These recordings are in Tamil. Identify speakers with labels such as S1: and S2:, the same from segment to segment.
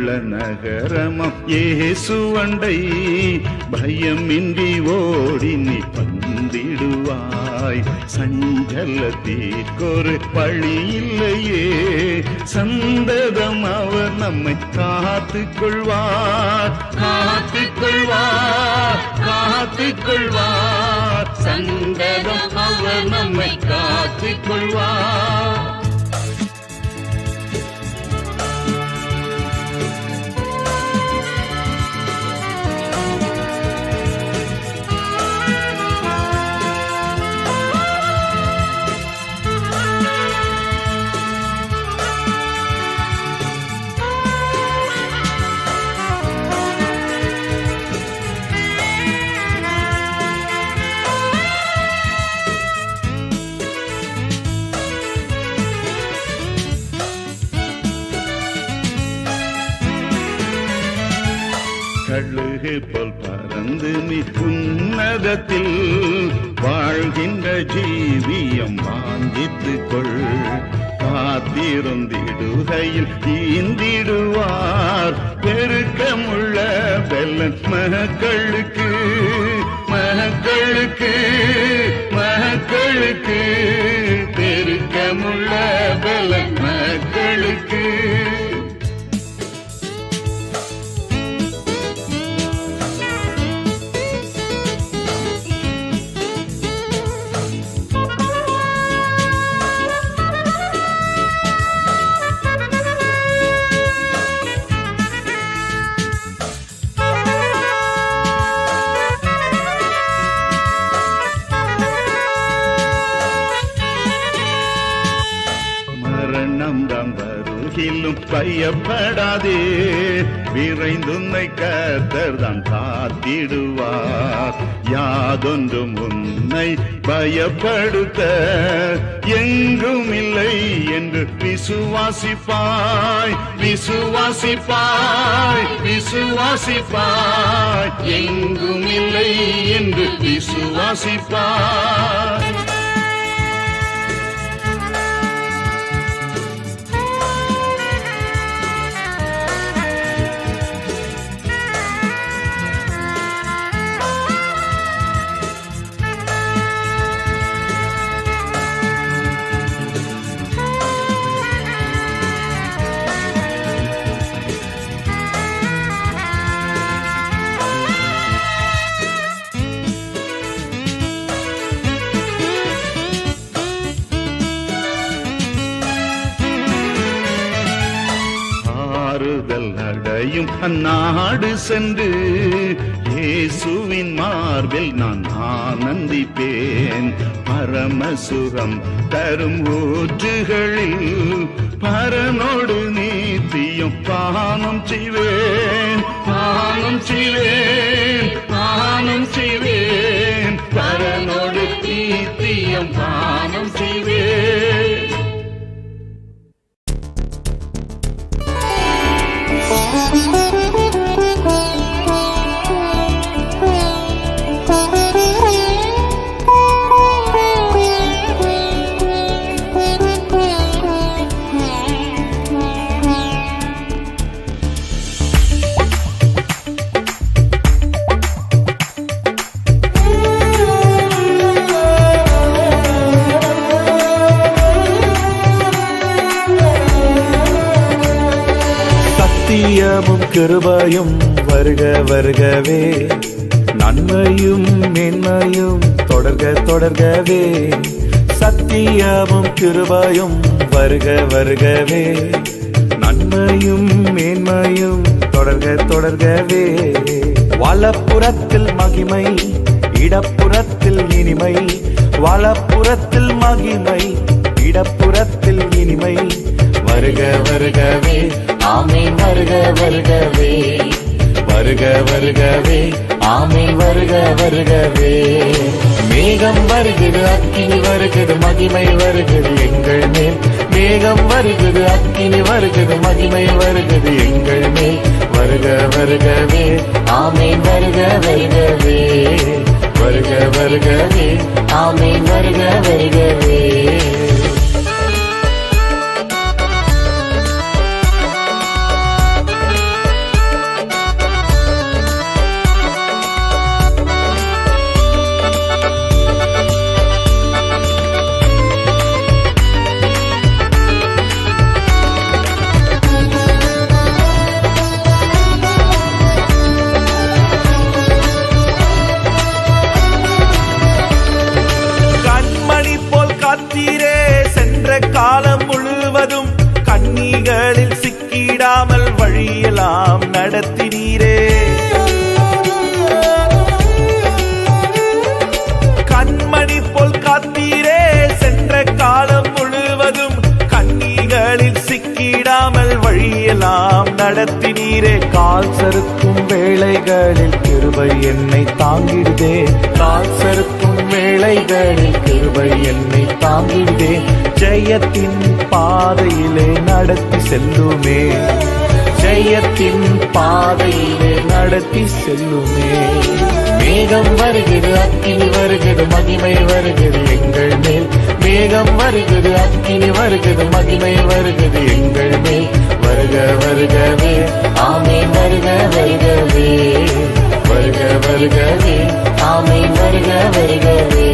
S1: பலமுள்ள நகரமாம் இயேசுவண்டை பயமின்றி ஓடி நீ வந்திடுவாய். சஞ்சலத்திற்கொரு வழி இல்லையே, சந்ததம் அவர் நம்மை காத்துக் கொள்வார், காத்துக் கொள்வார், காத்துக் கொள்வார். சந்ததம் அவர் நம்மை காத்துக் கொள்வார். கழுகு போல் பறந்து நீ உன்னதத்தில் வாழ்கின்ற ஜீவியம் வாங்கித்துக் கொள். காத்திருந்திடுகையில் ஈந்திடுவார் பெருக்கமுள்ள பெல்லன் மகளுக்கு, மகளுக்கு, மகளுக்கு. பெருக்கமுள்ள பெல்லன் மகளுக்கு. வருகிலும் பயப்படாதே, விரைந்துன்னை கர்த்தர் தான் காத்திடுவார். யாதொன்றும் உன்னை பயப்படுத்த எங்கும் இல்லை என்று விசுவாசிப்பாய், விசுவாசிப்பாய், விசுவாசிப்பாய். எங்கும் இல்லை என்று விசுவாசிப்பாய். அடையும் அந்நாடு சென்று இயேசுவின் மார்பில் நான் ஆனந்திப்பேன். பரமசுகம் தரும் ஊற்றுகளில் பரனோடு நீத்தியும் பானம் செய்வேன், பானம் செய்வேன், பானம் செய்வேன். பரனோடு நீத்தியும் பானம் செய்வேன்.
S2: சத்தியமும் கிருபையும் வருக வருகவே, நன்மையும் மேன்மையும் தொடர்க தொடர்கவே. சத்தியமும் கிருபையும் வருக வருகவே, நன்மையும் மேன்மையும் தொடர்க தொடர்கவே. வலப்புறத்தில் மகிமை, இடப்புறத்தில் இனிமை. வலப்புறத்தில் மகிமை, இடப்புறத்தில் இனிமை. வருக வருகவே, ஆமென். வருக வருகவே, வருக வருகவே, ஆமென். வருக வருகவே. மேகம் வருகிறது, அக்கினி வருகிறது, மகிமை வருகிறது எங்கள் மேல். மேகம் வருகிறது, அக்கினி வருகிறது, மகிமை வருகிறது எங்கள் மேல். வருக வருகவே, ஆமென். வருக வருகவே, வருக வருகவே, ஆமென். வருக வருகவே. சறுக்கும் வேளைகளில் கிருபை என்னை தாங்கிடுதே. கால் சறுக்கும் வேளைகளில் கிருபை என்னை தாங்கிடுதே. ஜெயத்தின் பாதையிலே நடத்தி செல்லுமே, ஜெயத்தின் பாதையிலே நடத்தி செல்லுமே. மேகம் வருகிறது, அக்கினி வருகிறது, மகிமை வருகிறது எங்கள் மேல். மேகம் வருகிறது, அக்கினி வருகிறது, மகிமை வருகிறது எங்கள் மேல். வருக வருகவே, ஆமென் வருக வருகவே, வருக வருகவே, ஆமென் வருக வருகவே.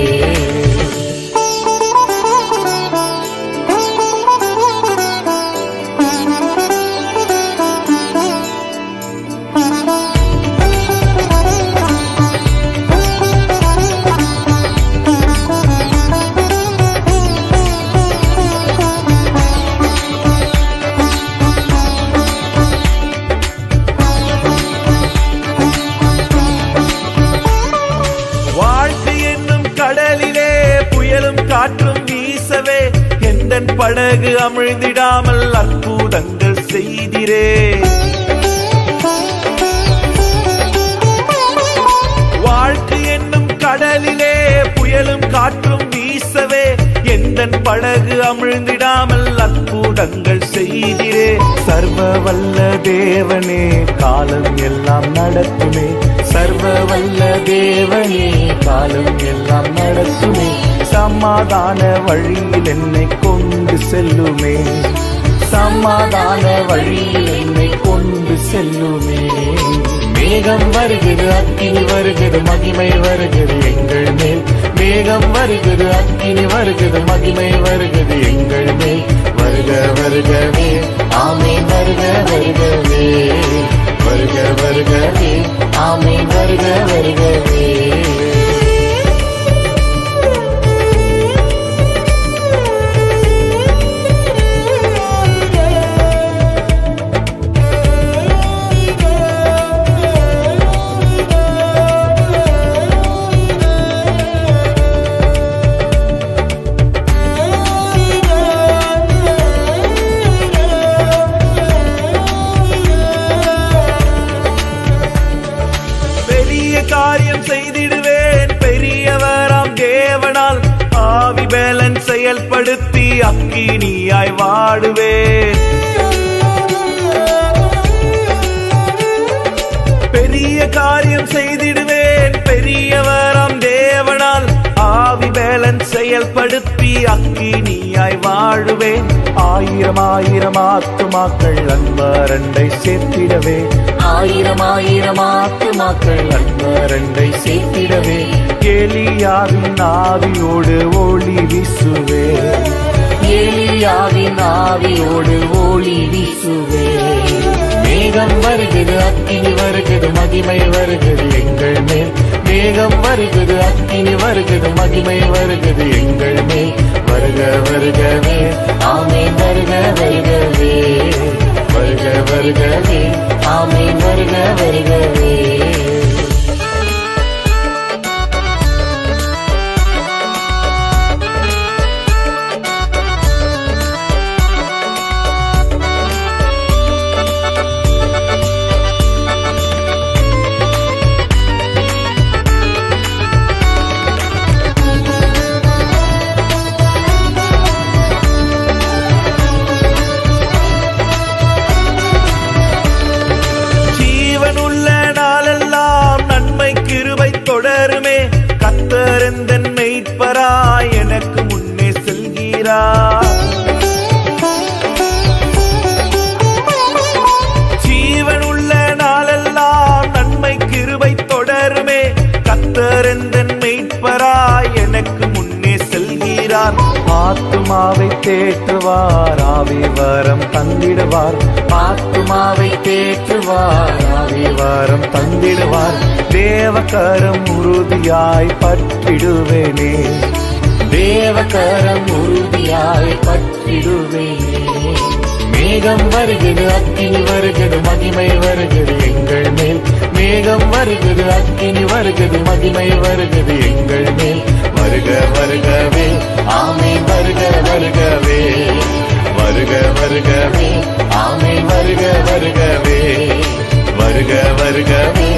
S2: கடலிலே புயலும் காற்றும் வீசவே எந்தன் படகு அமிழ்ந்திடாமல் அற்புதங்கள் செய்திரே. வாழ்க்கை என்னும் கடலிலே புயலும் காற்றும் வீசவே எந்தன் படகு அமிழ்ந்திடாமல் அற்புதங்கள் செய்திரே. சர்வ வல்ல தேவனே காலம் எல்லாம் நடத்துமே, சர்வ வல்ல தேவனே காலம் எல்லாம் நடத்துமே. சமாதான வழியில் என்னை கொண்டு செல்லுமே, சமாதான வழியில் என்னை கொண்டு செல்லுமே. மேகம் வருகிறது, அக்கினி வருகிறது, மகிமை வருகிறது எங்கள் மேல். மேகம் வருகிறது, அக்கினி வருகிறது, மகிமை வருகிறது எங்கள் மேல். வருக வருகவே, ஆமென் வருக வருகவே, வருக வருகவே, ஆமென் வருக வருகவே. காரியம் செய்திடுவேன் பெரியவராம் தேவனால். ஆவி பேலன் செயல்படுத்தி அக்கினியாய் வாடுவேன். பெரிய காரியம் செய்திடுவேன் பெரியவராம் தேவனால். ஆவி பேலன் செயல்படுத்தி அக்கினியாய் வாழுவேன். ஆயிரம் ஆயிரம் ஆத்துமாக்கள் அன்பரண்டை சேர்த்திடவே, ஆயிரம் ஆயிரம் ஆத்துமாக்கள் அன்பரண்டை சேர்த்திடவே. எலியாவின் ஆவியோடு ஒளி வீசுவே, எலியாவின் ஆவியோடு ஒளி வீசுவே. மேகம் வருகிறது, அக்கினி வருகிறது, மகிமை வருகிறது எங்கள் மேல். மேகம் வருகிறது, அக்கினி வருகிறது, மகிமை வருகிறது எங்கள் மேல். வருக வருகவே, ஆமென் வருக வருகவே, வருக வருகவே, ஆமென் வருக வருகவே. தொடருமே. கர்த்தர் எந்தன் மெய்ப்பராய் எனக்கு முன்னே செல்கிறார். ஜீவன் உள்ள நாளெல்லாம் நன்மை கிருபை தொடருமே. கர்த்தர் எந்தன் மெய்ப்பராய் எனக்கு முன்னே செல்கிறார். ஆத்துமாவை தேற்றுவார், ஆவி வரம் தந்திடுவார். ஆத்துமாவை தேற்றுவார், ஆவி வரம் தந்திடுவார். தேவகரம் உறுதியாய் பற்றிடுவேனே, தேவகரம் உறுதியாய் பற்றிடுவேனே. மேகம் வருகிறது, அக்கினி வருகிறது, மகிமை வருகிறது எங்கள் மேல். மேகம் வருகிறது, அக்கினி வருகிறது, மகிமை வருகிறது எங்கள் மேல். வருக வருகவே, ஆமென் வருக வருகவே, வருக வருகவே, ஆமென் வருக வருகவே, வருக வருகவே,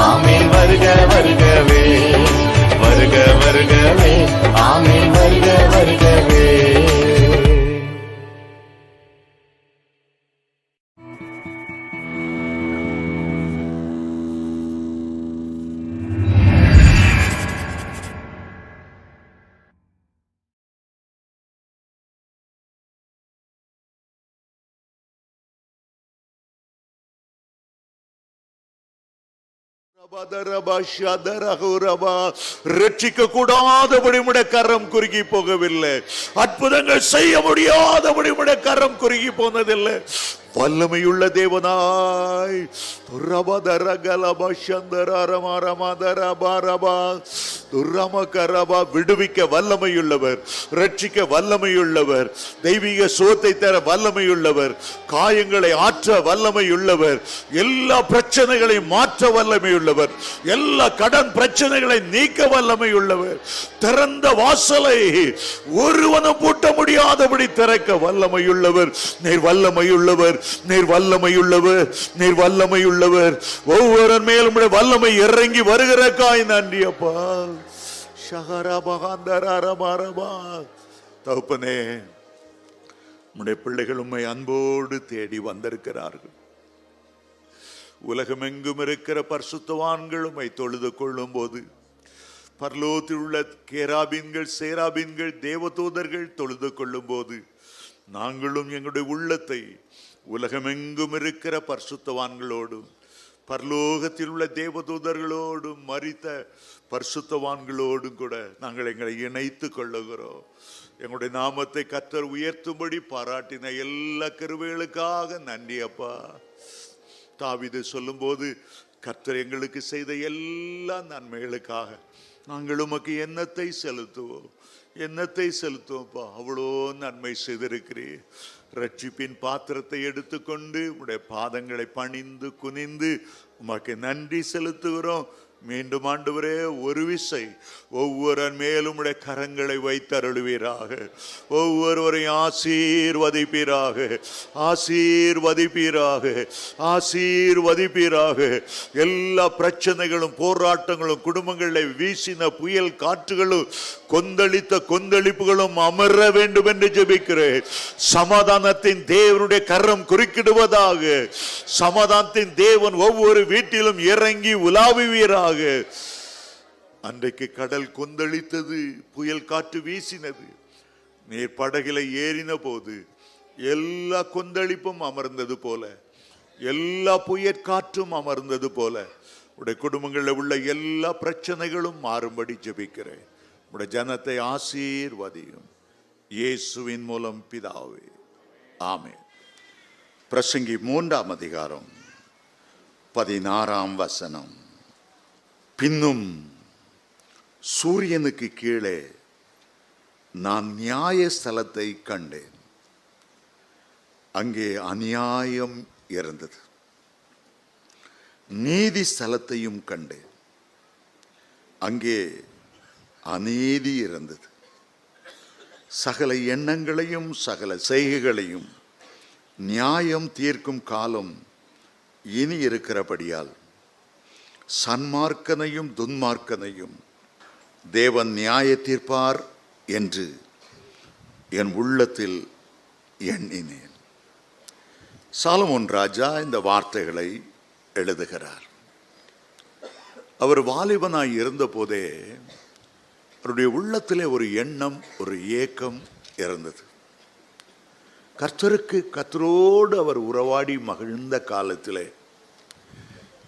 S2: ஆமென் வருக வருகவே, வருக வருகவே, ஆமென் வருக வருகவே.
S1: ரட்சிக்க கூடாதபடி உம்முடைய கரம் குறுகி போகவில்லை. அற்புதங்கள் செய்ய முடியாதபடி உம்முடைய கரம் குறுகி போனதில்லை. வல்லமையுள்ள தேவனாய் விடுவிக்க வல்லமையுள்ளவர், ரட்சிக்க வல்லமையுள்ளவர், தெய்வீக சுகத்தை தர வல்லமையுள்ளவர், காயங்களை ஆற்ற வல்லமையுள்ளவர், எல்லா பிரச்சனைகளையும் மாற்ற வல்லமையுள்ளவர், எல்லா கடன் பிரச்சனைகளை நீக்க வல்லமையுள்ளவர், திறந்த வாசலை ஒருவனும் பூட்ட முடியாதபடி திறக்க வல்லமையுள்ளவர். நீர் வல்லமையுள்ளவர், நீர் வல்லமையுள்ளவர், நீர் வல்லமையுள்ளவர். ஒவ்வொரு மேலும் வல்லமை இறங்கி வருகிறக்காய் நன்றி அப்பா. தகப்பனே, உம்முடைய பிள்ளைகள் உம்மை அன்போடு தேடி வந்திருக்கிறார்கள். உலகமெங்கும் இருக்கிற பரிசுத்தவான்கள் உம்மை தொழுது கொள்ளும் போது, பரலோகத்தில் உள்ள கேராபீன்கள், சேராபீன்கள், தேவதூதர்கள் தொழுது கொள்ளும் போது, நாங்களும் எங்களுடைய உள்ளத்தை உலகமெங்கும் இருக்கிற பரிசுத்தவான்களோடும் பரலோகத்தில் உள்ள தேவதூதர்களோடும் மரித்த பரிசுத்தவான்களோடும் கூட நாங்கள் எங்களை இணைத்து கொள்ளுகிறோம். எங்களுடைய நாமத்தை கர்த்தர் உயர்த்தும்படி பாராட்டின எல்லா கிருபைகளுக்காக நன்றி அப்பா. தாவீது சொல்லும் போது, கர்த்தர் எங்களுக்கு செய்த எல்லா நன்மைகளுக்காக நாங்கள் உமக்கு எண்ணத்தை செலுத்துவோம், எண்ணத்தை செலுத்துவோம்ப்பா. அவ்வளோ நன்மை செய்திருக்கிறீர். ரட்சிப்பின் பாத்திரத்தை எடுத்துக்கொண்டு உடைய பாதங்களை பணிந்து குனிந்து உமக்கு நன்றி செலுத்துகிறோம். மீண்டும் ஆண்டவரே, ஒரு விசை ஒவ்வொரு மேலும் உடைய கரங்களை வைத்தருளுவீராக, ஒவ்வொருவரையும் ஆசீர்வதிப்பீராக, ஆசீர்வதிப்பீராக, ஆசீர்வதிப்பீராக. எல்லா பிரச்சனைகளும் போராட்டங்களும் குடும்பங்களில் வீசின புயல் காற்றுகளும் கொந்தளித்த கொந்தளிப்புகளும் அமர வேண்டும் என்று ஜெபிக்கிறேன். சமாதானத்தின் தேவனுடைய கரம் குறுக்கிடுவதாக. சமாதானத்தின் தேவன் ஒவ்வொரு வீட்டிலும் இறங்கி உலாவுவீராக. அன்றைக்கு கடல் கொந்தளித்தது, புயல் காற்று வீசினது, நீர் படகில ஏறின போது எல்லா கொந்தளிப்பும் அமர்ந்தது போல, எல்லா புயல் காற்றும் அமர்ந்தது போல உடைய குடும்பங்களில் உள்ள எல்லா பிரச்சனைகளும் மாறும்படி ஜெபிக்கிறேன். உடைய ஜனத்தை ஆசீர்வதியும் இயேசுவின் மூலம் பிதாவே, ஆமென். பிரசங்கி 3ஆம் அதிகாரம் 16ஆம் வசனம். பின்னும் சூரியனுக்கு கீழே நான் நியாய ஸ்தலத்தை கண்டேன். அங்கே அநியாயம் இருந்தது. நீதி ஸ்தலத்தையும் கண்டேன். அங்கே அநீதி இருந்தது. சகல எண்ணங்களையும் சகல செய்கைகளையும் நியாயம் தீர்க்கும் காலம் இனி இருக்கிறபடியால் சன்மார்க்கனையும் துன்மார்க்கனையும் தேவன் நியாய தீர்ப்பார் என்று என் உள்ளத்தில் எண்ணினேன். சாலமோன் ராஜா இந்த வார்த்தைகளை எழுதுகிறார். அவர் வாலிபனாய் இருந்த போதே அவருடைய உள்ளத்திலே ஒரு எண்ணம், ஒரு ஏக்கம் இருந்தது. கர்த்தரோடு அவர் உறவாடி மகிழ்ந்த காலத்திலே,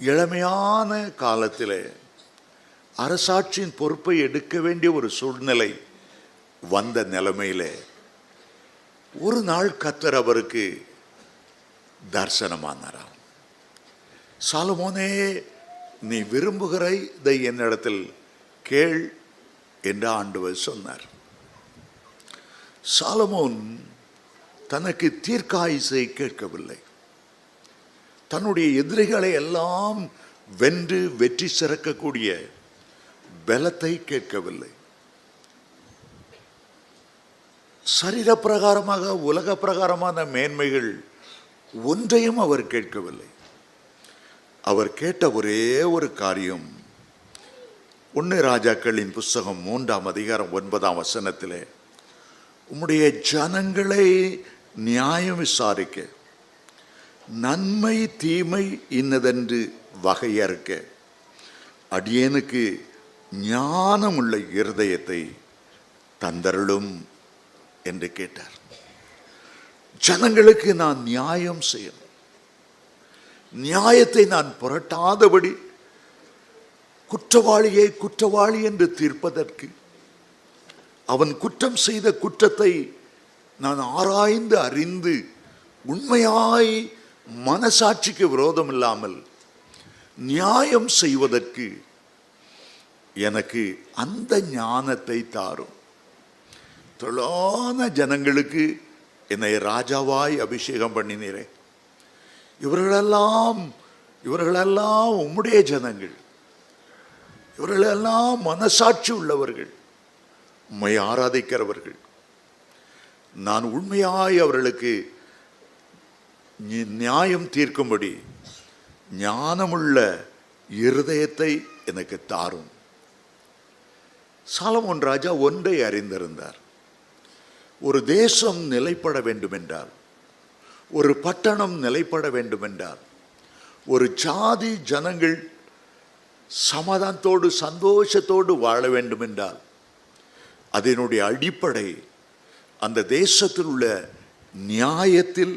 S1: இளமையான காலத்திலே அரசாட்சியின் பொறுப்பை எடுக்க வேண்டிய ஒரு சூழ்நிலை வந்த நிலைமையிலே ஒரு நாள் கர்த்தர் அவருக்கு தரிசனமானாராம். சாலமோனே, நீ விரும்புகிற இதை என்னிடத்தில் கேள் என்று ஆண்டவர் சொன்னார். சாலமோன் தனக்கு தீர்க்காயுசை கேட்கவில்லை. தன்னுடைய எதிரிகளை எல்லாம் வென்று வெற்றி சிறக்கக்கூடிய பலத்தை கேட்கவில்லை. சரீர பிரகாரமாக உலக பிரகாரமான மேன்மைகள் ஒன்றையும் அவர் கேட்கவில்லை. அவர் கேட்ட ஒரே ஒரு காரியம், 1 ராஜாக்களின் புஸ்தகம் 3ஆம் அதிகாரம் 9ஆம் வசனத்திலே, உம்முடைய ஜனங்களை நியாயம் விசாரிக்க, நன்மை தீமை இன்னதென்று வகையறுக்க அடியேனுக்கு ஞானமுள்ள இருதயத்தை தந்தருளும் என்று கேட்டார். ஜனங்களுக்கு நான் நியாயம் செய்யணும், நியாயத்தை நான் புரட்டாதபடி குற்றவாளியை குற்றவாளி என்று தீர்ப்பதற்கு, அவன் குற்றம் செய்த குற்றத்தை நான் ஆராய்ந்து அறிந்து உண்மையாய் மனசாட்சிக்கு விரோதம் இல்லாமல் நியாயம் செய்வதற்கு எனக்கு அந்த ஞானத்தை தாரும். தொழான ஜனங்களுக்கு என்னை ராஜாவாய் அபிஷேகம் பண்ணினீரே, இவர்களெல்லாம் உம்முடைய ஜனங்கள், இவர்களெல்லாம் மனசாட்சி உள்ளவர்கள், உம்மை ஆராதிக்கிறவர்கள். நான் உண்மையாய் அவர்களுக்கு நியாயம் தீர்க்கும்படி ஞானமுள்ள இருதயத்தை எனக்கு தாரும். சாலமோன் ராஜா ஒன்றை அறிந்திருந்தார், ஒரு தேசம் நிலைப்பட வேண்டுமென்றால், ஒரு பட்டணம் நிலைப்பட வேண்டுமென்றால், ஒரு ஜாதி ஜனங்கள் சமாதானத்தோடு சந்தோஷத்தோடு வாழ வேண்டுமென்றால், அதனுடைய அடிப்படை அந்த தேசத்தில் உள்ள நியாயத்தில்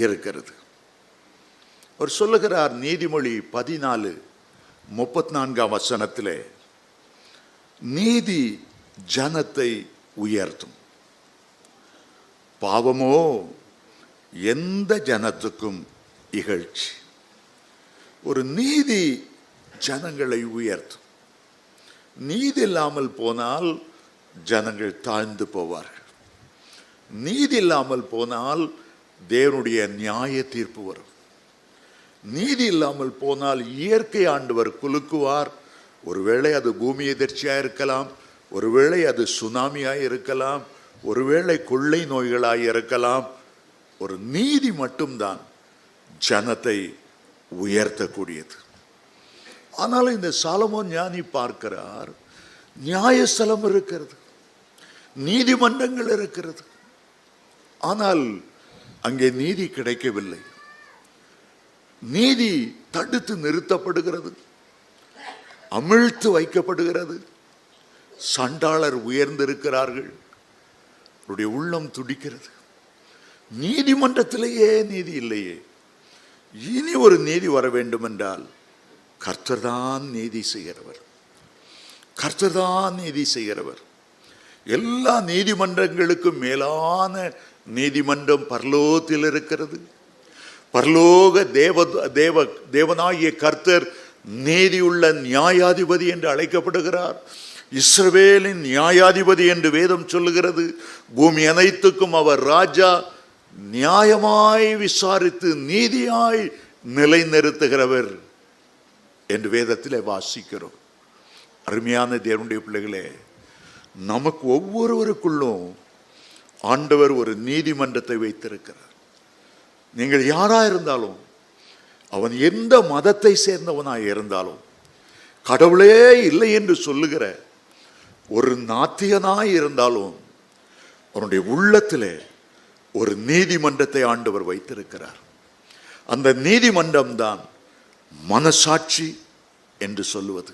S1: இருக்கிறது. அவர் சொல்லுகிறார், நீதிமொழி 14:34 வசனத்திலே, நீதி ஜனத்தை உயர்த்தும், பாவமோ எந்த ஜனத்துக்கும் இகழ்ச்சி. ஒரு நீதி ஜனங்களை உயர்த்தும். நீதி இல்லாமல் போனால் ஜனங்கள் தாழ்ந்து போவார்கள். நீதி இல்லாமல் போனால் தேவனுடைய நியாய தீர்ப்பு வரும். நீதி இல்லாமல் போனால் இயற்கை ஆண்டவர் குலுக்குவார். ஒருவேளை அது பூமி எதிர்ச்சியாக இருக்கலாம், ஒருவேளை அது சுனாமியாய் இருக்கலாம், ஒருவேளை கொள்ளை நோய்களாய் இருக்கலாம். ஒரு நீதி மட்டும்தான் ஜனத்தை உயர்த்தக்கூடியது. ஆனால் இந்த சாலமோன் ஞானி பார்க்கிறார், நியாயஸ்தலம் இருக்கிறது, நீதிமன்றங்கள் இருக்கிறது, ஆனால் அங்கே நீதி கிடைக்கவில்லை. நீதி தடுத்து நிறுத்தப்படுகிறது, அமிழ்த்து வைக்கப்படுகிறது. சண்டாளர் உயர்ந்திருக்கிறார்கள், அவருடைய உள்ளம் துடிக்கிறது. நீதிமன்றத்திலேயே நீதி இல்லையே, இனி ஒரு நீதி வர வேண்டும் என்றால் கர்த்தர்தான் நீதி செய்கிறவர், கர்த்தர்தான் நீதி செய்கிறவர். எல்லா நீதிமன்றங்களுக்கும் மேலான நீதிமன்றம் பரலோகத்தில் இருக்கிறது. பரலோக தேவனாகிய கர்த்தர் நீதியுள்ள நியாயாதிபதி என்று அழைக்கப்படுகிறார். இஸ்ரவேலின் நியாயாதிபதி என்று வேதம் சொல்லுகிறது. பூமி அனைத்துக்கும் அவர் ராஜா. நியாயமாய் விசாரித்து நீதியாய் நிலைநிறுத்துகிறவர் என்று வேதத்திலே வாசிக்கிறோம். அருமையான தேவனுடைய பிள்ளைகளே, நமக்கு ஒவ்வொருவருக்குள்ளும் ஆண்டவர் ஒரு நீதிமன்றத்தை வைத்திருக்கிறார். நீங்கள் யாரா இருந்தாலும், அவன் எந்த மதத்தை சேர்ந்தவனாய் இருந்தாலும், கடவுளே இல்லை என்று சொல்லுகிற ஒரு நாத்தியனாய் இருந்தாலும், அவனுடைய உள்ளத்திலே ஒரு நீதிமன்றத்தை ஆண்டவர் வைத்திருக்கிறார். அந்த நீதிமன்றம் தான் மனசாட்சி என்று சொல்லுவது.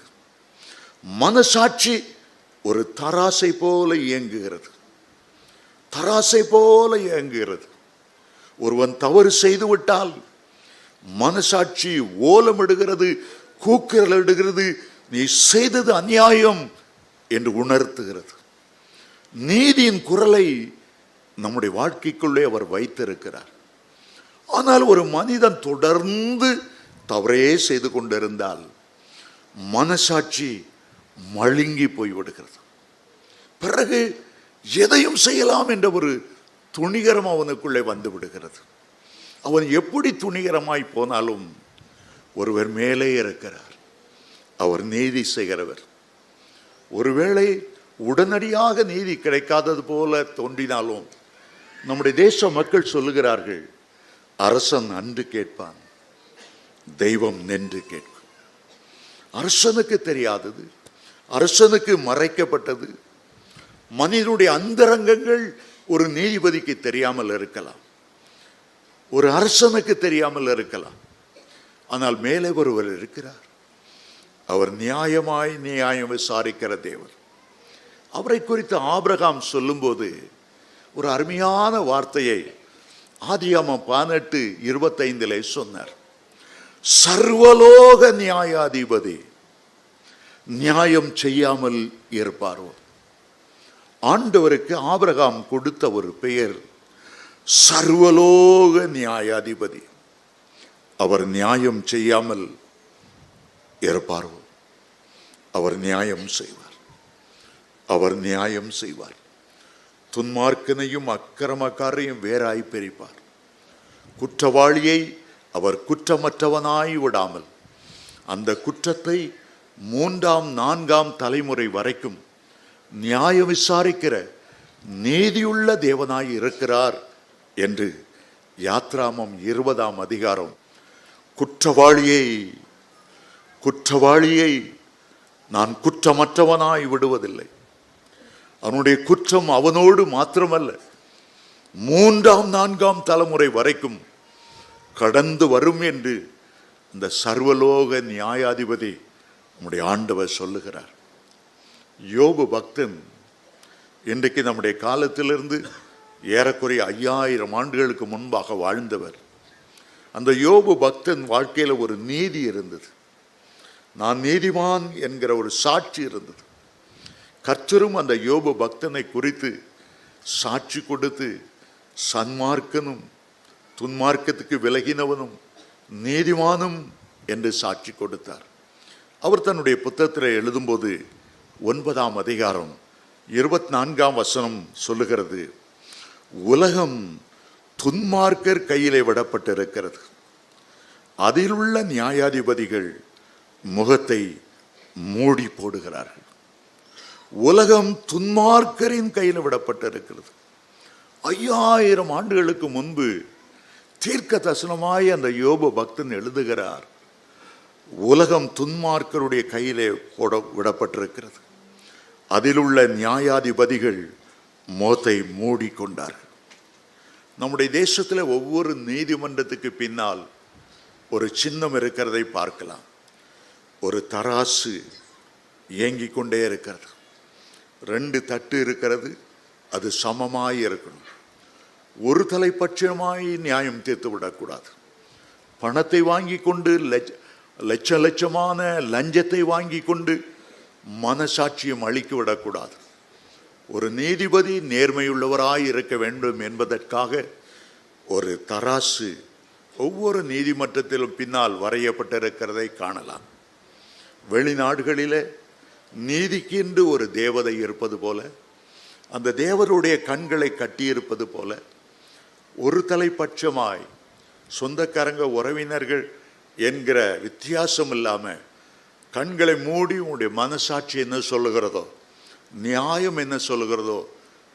S1: மனசாட்சி ஒரு தராசை போல இயங்குகிறது, தராசை போல இயங்குகிறது. ஒருவன் தவறு செய்து விட்டால் மனசாட்சி ஓலமிடுகிறது, கூக்குரலிடுகிறது, நீ செய்தது அநியாயம் என்று உணர்த்துகிறது. நீதியின் குரலை நம்முடைய வாழ்க்கைக்குள்ளே அவர் வைத்திருக்கிறார். ஆனால் ஒரு மனிதன் தொடர்ந்து தவறே செய்து கொண்டிருந்தால் மனசாட்சி மழுங்கி போய்விடுகிறது. பிறகு எதையும் செய்யலாம் என்ற ஒரு துணிகரம் அவனுக்குள்ளே வந்து விடுகிறது. அவன் எப்படி துணிகரமாய் போனாலும் ஒருவர் மேலே இருக்கிறார், அவர் நீதி செய்கிறவர். ஒருவேளை உடனடியாக நீதி கிடைக்காதது போல தோன்றினாலும் நம்முடைய தேச மக்கள் சொல்லுகிறார்கள், அரசன் அன்று கேட்பான், தெய்வம் நின்று கேட்கும். அரசனுக்கு தெரியாதது, அரசனுக்கு மறைக்கப்பட்டது, மனிதனுடைய அந்தரங்கங்கள் ஒரு நீதிபதிக்கு தெரியாமல் இருக்கலாம், ஒரு அரசனுக்கு தெரியாமல் இருக்கலாம். ஆனால் மேலே ஒருவர் இருக்கிறார். அவர் நியாயமாய் நியாயம் விசாரிக்கிற தேவர். அவரை குறித்து ஆபிரகாம் சொல்லும்போது ஒரு அருமையான வார்த்தையை ஆதியாகமம் 18:25 சொன்னார். சர்வலோக நியாயாதிபதி நியாயம் செய்யாமல் இருப்பாரோ? ஆண்டவருக்கு ஆபிரகாம் கொடுத்த ஒரு பெயர் சர்வலோக நியாயாதிபதி. அவர் நியாயம் செய்யாமல் இருப்பாரோ? அவர் நியாயம் செய்வார். அவர் நியாயம் செய்வார். துன்மார்க்கனையும் அக்கிரமக்காரையும் வேறாய் பிரிப்பார். குற்றவாளியை அவர் குற்றமற்றவனாய் விடாமல் அந்த குற்றத்தை 3ஆம் 4ஆம் தலைமுறை வரைக்கும் நியாயம் விசாரிக்கிற நீதியுள்ள தேவனாய் இருக்கிறார் என்று யாத்ராமம் 20ஆம் அதிகாரம் குற்றவாளியை நான் குற்றமற்றவனாய் விடுவதில்லை, அவனுடைய குற்றம் அவனோடு மாத்திரமல்ல 3ஆம் 4ஆம் தலைமுறை வரைக்கும் கடந்து வரும் என்று இந்த சர்வலோக நியாயாதிபதி நம்முடைய ஆண்டவர் சொல்லுகிறார். யோபு பக்தன் இன்றைக்கு நம்முடைய காலத்திலிருந்து ஏறக்குறைய 5000 ஆண்டுகளுக்கு முன்பாக வாழ்ந்தவர். அந்த யோபு பக்தன் வாழ்க்கையில் ஒரு நீதி இருந்தது. நான் நீதிமான் என்கிற ஒரு சாட்சி இருந்தது. கர்த்தரும் அந்த யோபு பக்தனை குறித்து சாட்சி கொடுத்து சன்மார்க்கனும் துன்மார்க்கத்துக்கு விலகினவனும் நீதிமானும் என்று சாட்சி கொடுத்தார். அவர் தன்னுடைய புத்தகத்தில் எழுதும்போது 9ஆம் அதிகாரம் 24ஆம் வசனம் சொல்லுகிறது, உலகம் துன்மார்க்கர் கையிலே விடப்பட்டிருக்கிறது, அதில் உள்ள நியாயாதிபதிகள் முகத்தை மூடி போடுகிறார்கள். உலகம் துன்மார்க்கரின் கையில் விடப்பட்டிருக்கிறது. 5000 ஆண்டுகளுக்கு முன்பு தீர்க்க தரிசனமாய் அந்த யோபு பக்தன் எழுதுகிறார், உலகம் துன்மார்க்கருடைய கையிலே விடப்பட்டிருக்கிறது, அதில் உள்ள நியாயாதிபதிகள் முகத்தை மூடிக்கொண்டார்கள். நம்முடைய தேசத்தில் ஒவ்வொரு நீதிமன்றத்துக்கு பின்னால் ஒரு சின்னம் இருக்கிறதை பார்க்கலாம். ஒரு தராசு இயங்கிக் கொண்டே இருக்கிறது. 2 தட்டு இருக்கிறது, அது சமமாய் இருக்கணும். ஒரு தலைப்பட்சமாய் நியாயம் தீர்த்து விடக்கூடாது. பணத்தை வாங்கி கொண்டு லட்சமான லஞ்சத்தை வாங்கி கொண்டு மனசாட்சியம் அளிக்க விடக்கூடாது. ஒரு நீதிபதி நேர்மையுள்ளவராய் இருக்க வேண்டும் என்பதற்காக ஒரு தராசு ஒவ்வொரு நீதிமன்றத்திலும் பின்னால் வரையப்பட்டிருக்கிறதை காணலாம். வெளிநாடுகளிலே நீதிக்கென்று ஒரு தேவதை இருப்பது போல, அந்த தேவருடைய கண்களை கட்டியிருப்பது போல, ஒரு தலைப்பட்சமாய் சொந்தக்காரங்க உறவினர்கள் என்கிற வித்தியாசம் இல்லாமல் கண்களை மூடி உங்களுடைய மனசாட்சி என்ன சொல்லுகிறதோ, நியாயம் என்ன சொல்லுகிறதோ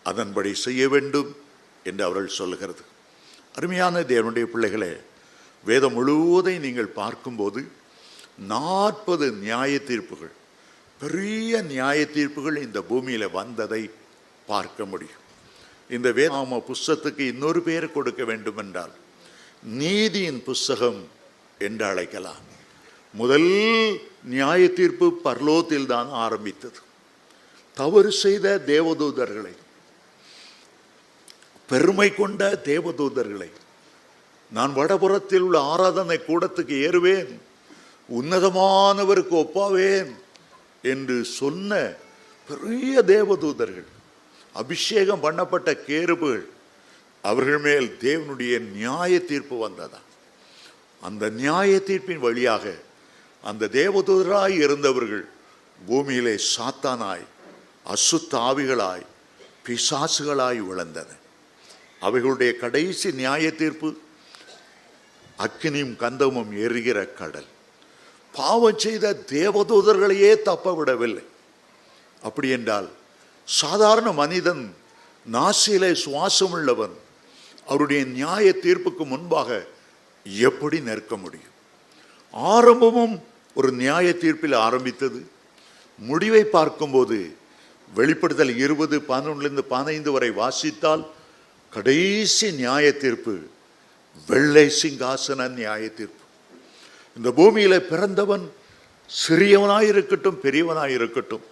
S1: அதன்படி செய்ய வேண்டும் என்று அவர்கள் சொல்லுகிறது. அருமையான தேவனுடைய பிள்ளைகளே, வேதம் முழுவதையும் நீங்கள் பார்க்கும்போது 40 நியாய தீர்ப்புகள், பெரிய நியாய தீர்ப்புகள் இந்த பூமியில் வந்ததை பார்க்க முடியும். இந்த வேதாகம புஸ்தகத்துக்கு இன்னொரு பேர் கொடுக்க வேண்டும் என்றால் நீதியின் புஸ்தகம் என்று அழைக்கலாம். முதல் நியாய தீர்ப்பு பரலோகத்தில் தான் ஆரம்பித்தது. தவறு செய்த தேவதூதர்களை, பெருமை கொண்ட தேவதூதர்களை, நான் வடபுறத்தில் உள்ள ஆராதனை கூடத்துக்கு ஏறுவேன், உன்னதமானவருக்கு ஒப்பாவேன் என்று சொன்ன பெரிய தேவதூதர்கள், அபிஷேகம் பண்ணப்பட்ட கேருபுகள், அவர்கள் மேல் தேவனுடைய நியாய தீர்ப்பு வந்ததா. அந்த நியாய தீர்ப்பின் வழியாக அந்த தேவதூதராய் இருந்தவர்கள் பூமியிலே சாத்தானாய், அசுத்த ஆவிகளாய், பிசாசுகளாய் விளந்தன. அவைகளுடைய கடைசி நியாய தீர்ப்பு அக்கினியும் கந்தமும் எரிகிற கடல். பாவம் செய்த தேவதூதர்களையே தப்ப விடவில்லை. அப்படி என்றால் சாதாரண மனிதன், நாசியிலே சுவாசம் உள்ளவன், அவருடைய நியாய தீர்ப்புக்கு முன்பாக எப்படி நிற்க முடியும்? ஆரம்பமும் ஒரு நியாய தீர்ப்பில் ஆரம்பித்தது. முடிவை பார்க்கும்போது வெளிப்படுத்தல் 20:11-15 வரை வாசித்தால் கடைசி நியாய தீர்ப்பு வெள்ளை சிங்காசன நியாய தீர்ப்பு. இந்த பூமியில பிறந்தவன் சிறியவனாயிருக்கட்டும் பெரியவனாயிருக்கட்டும்